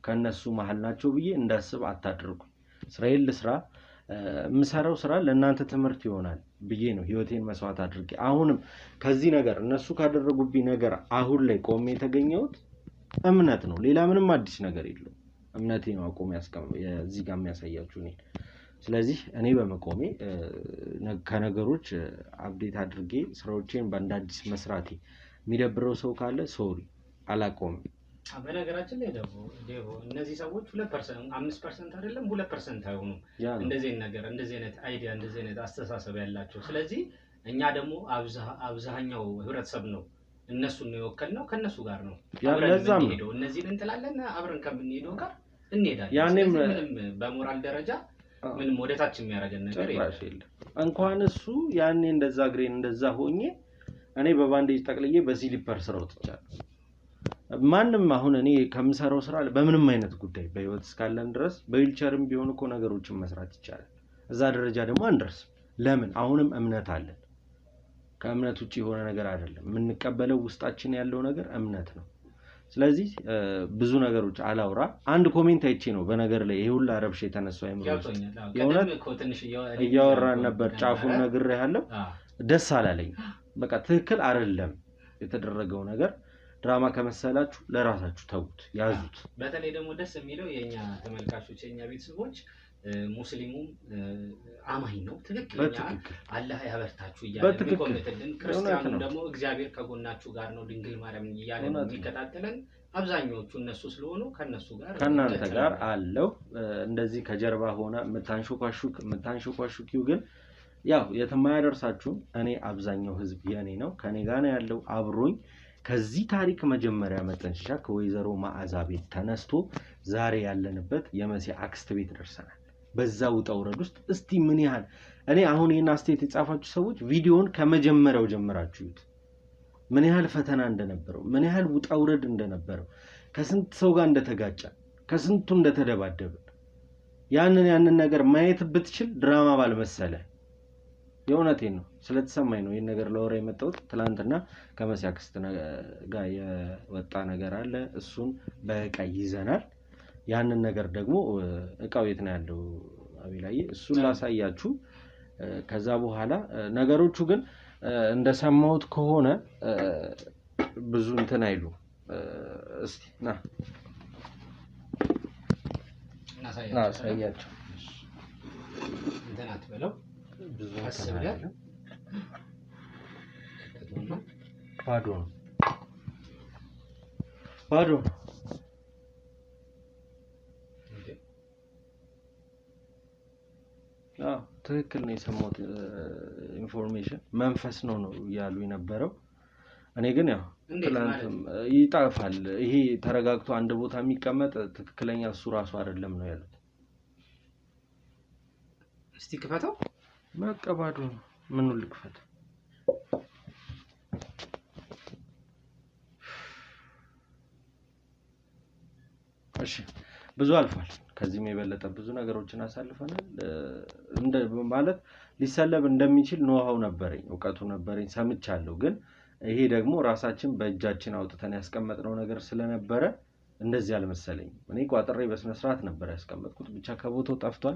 ከነሱ መሃል ናቸው ብዬ እንዳስብ አታድርጉ። እስራኤል ለስራ ምሰራው ስራ ለእናንተ ትምህርት ይሆናል ብዬ ነው ህይወቴን መስዋዕት አድርጌ አሁንም ከዚህ ነገር እነሱ ካደረጉብኝ ነገር አሁን ላይ ቆሜ የተገኘሁት እምነት ነው። ሌላ ምንም አዲስ ነገር የለም። እምነቴ ነው አቆም እዚህ ጋር የሚያሳያችሁ እኔ። ስለዚህ እኔ በመቆሜ ከነገሮች አፕዴት አድርጌ ስራዎቼን በአንድ አዲስ መስራቴ የሚደብረው ሰው ካለ ሶሪ አላቆምም። በነገራችን ላይ ደግሞ እነዚህ ሰዎች 2% 5% አይደለም 2% አይሆኑም እንደዚህ ነገር እንደዚህ አይነት አይዲያ እንደዚህ አይነት አስተሳሰብ ያላቸው። ስለዚህ እኛ ደግሞ አብዛኛው ህብረተሰብ ነው እነሱን ነው የወከልነው ከነሱ ጋር ነው አብረን እንሄደው እነዚህን እንጥላለን አብረን ከምንሄደው ጋር እንሄዳለን። ያኔም በሞራል ደረጃ ምንም ወደታች የሚያረገን ነገር የለም። እንኳን እሱ ያኔ እንደዛ ግሬን እንደዛ ሆኜ እኔ በባንዴጅ ጠቅልዬ በሲሊፐር ስራው ተቻለ። ማንንም አሁን እኔ ከምሰራው ስራ በምንም አይነት ጉዳይ በህይወት እስካለን ድረስ በዊልቸርም ቢሆን እኮ ነገሮችን መስራት ይቻላል። እዛ ደረጃ ደግሞ አንደርስ። ለምን? አሁንም እምነት አለን። ከእምነት ውጪ የሆነ ነገር አይደለም። የምንቀበለው ውስጣችን ያለው ነገር እምነት ነው። ስለዚህ ብዙ ነገሮች አላውራ። አንድ ኮሜንት አይቼ ነው በነገር ላይ ይሄ ሁሉ አረብሽ የተነሳው የሆነ እያወራን ነበር። ጫፉን ነግሬሃለሁ። ደስ አላለኝ። በቃ ትክክል አይደለም የተደረገው ነገር። ድራማ ከመሰላችሁ ለራሳችሁ ተውት፣ ያዙት። በተለይ ደግሞ ደስ የሚለው የኛ ተመልካቾች የኛ ቤተሰቦች ሙስሊሙም አማኝ ነው ትክክለኛ አላህ ያበርታችሁ እያለ በኮሜንትልን ክርስቲያኑ ደግሞ እግዚአብሔር ከጎናችሁ ጋር ነው ድንግል ማርያም እያለ ነው የሚከታተለን። አብዛኞቹ እነሱ ስለሆኑ ከናንተ ጋር አለው። እንደዚህ ከጀርባ ሆነ የምታንሾካሹኪው ግን ያው የትማያደርሳችሁ። እኔ አብዛኛው ህዝብ የኔ ነው ከኔ ጋር ነው ያለው አብሮኝ። ከዚህ ታሪክ መጀመሪያ መጠንሻ ከወይዘሮ መዓዛ ቤት ተነስቶ ዛሬ ያለንበት የመሲ አክስት ቤት ደርሰናል። በዛ ውጣ ውረድ ውስጥ እስቲ ምን ያህል እኔ አሁን ይሄን አስተያየት የጻፋችሁ ሰዎች ቪዲዮውን ከመጀመሪያው ጀምራችሁት ምን ያህል ፈተና እንደነበረው ምን ያህል ውጣ ውረድ እንደነበረው ከስንት ሰው ጋር እንደተጋጨ ከስንቱ እንደተደባደበ ያንን ነገር ማየት ብትችል ድራማ ባልመሰለ። የእውነቴን ነው ስለተሰማኝ ነው ይሄን ነገር ለወራ የመጣሁት። ትላንትና ከመሲ አክስት ጋር የወጣ ነገር አለ። እሱን በእቃ ይዘናል። ያንን ነገር ደግሞ እቃው የት ነው ያለው አቤላዬ? እሱን ላሳያችሁ። ከዛ በኋላ ነገሮቹ ግን እንደሰማሁት ከሆነ ብዙ እንትን አይሉ። እስቲ ና እናሳያቸው። እንትን አትበለው ብዙ አስበለ ባዶ ትክክል ነው የሰማሁት ኢንፎርሜሽን መንፈስ ነው ያሉ የነበረው። እኔ ግን ያው ትላንትም ይጣፋል ይሄ ተረጋግቶ አንድ ቦታ የሚቀመጥ ትክክለኛ እሱ ራሱ አይደለም ነው ያሉት። እስቲ ክፈተው። መቀባዱ ምኑ ልክፈት? እሺ ብዙ አልፏል። ከዚህም የበለጠ ብዙ ነገሮችን አሳልፈናል። ማለት ሊሰለብ እንደሚችል ኖሃው ነበረኝ፣ እውቀቱ ነበረኝ፣ ሰምቻለሁ። ግን ይሄ ደግሞ ራሳችን በእጃችን አውጥተን ያስቀመጥነው ነገር ስለነበረ እንደዚህ አልመሰለኝም። እኔ ቋጥሬ በስነ ስርዓት ነበር ያስቀመጥኩት። ብቻ ከቦታው ጠፍቷል።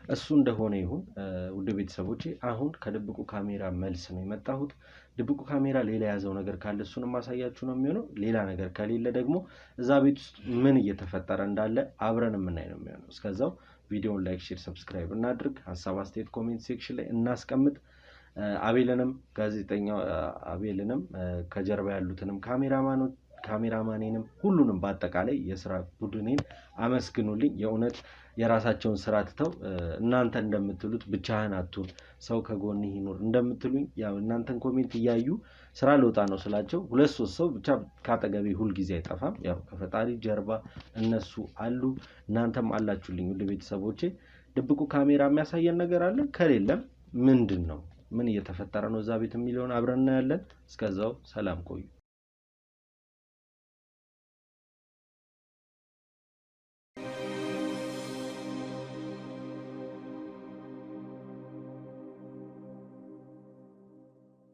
እሱ እንደሆነ ይሁን። ውድ ቤተሰቦቼ አሁን ከድብቁ ካሜራ መልስ ነው የመጣሁት። ድብቁ ካሜራ ሌላ ያዘው ነገር ካለ እሱንም ማሳያችሁ ነው የሚሆነው። ሌላ ነገር ከሌለ ደግሞ እዛ ቤት ውስጥ ምን እየተፈጠረ እንዳለ አብረን የምናይ ነው የሚሆነው። እስከዛው ቪዲዮውን ላይክ፣ ሼር፣ ሰብስክራይብ እናድርግ። ሐሳብ አስተያየት ኮሜንት ሴክሽን ላይ እናስቀምጥ። አቤልንም ጋዜጠኛው አቤልንም ከጀርባ ያሉትንም ካሜራማኔንም ሁሉንም በአጠቃላይ የስራ ቡድኔን አመስግኑልኝ። የእውነት የራሳቸውን ስራ ትተው እናንተ እንደምትሉት ብቻህን አትሁን ሰው ከጎንህ ይኑር እንደምትሉኝ ያው እናንተን ኮሜንት እያዩ ስራ ልወጣ ነው ስላቸው 2-3 ሰው ብቻ ካጠገቤ ሁሉ ጊዜ አይጠፋም። ያው ከፈጣሪ ጀርባ እነሱ አሉ፣ እናንተም አላችሁልኝ። ውድ ቤተሰቦቼ ድብቁ ካሜራ የሚያሳየን ነገር አለ ከሌለም ምንድነው ምን እየተፈጠረ ነው እዛ ቤት የሚለውን አብረን እናያለን። እስከዛው ሰላም ቆዩ።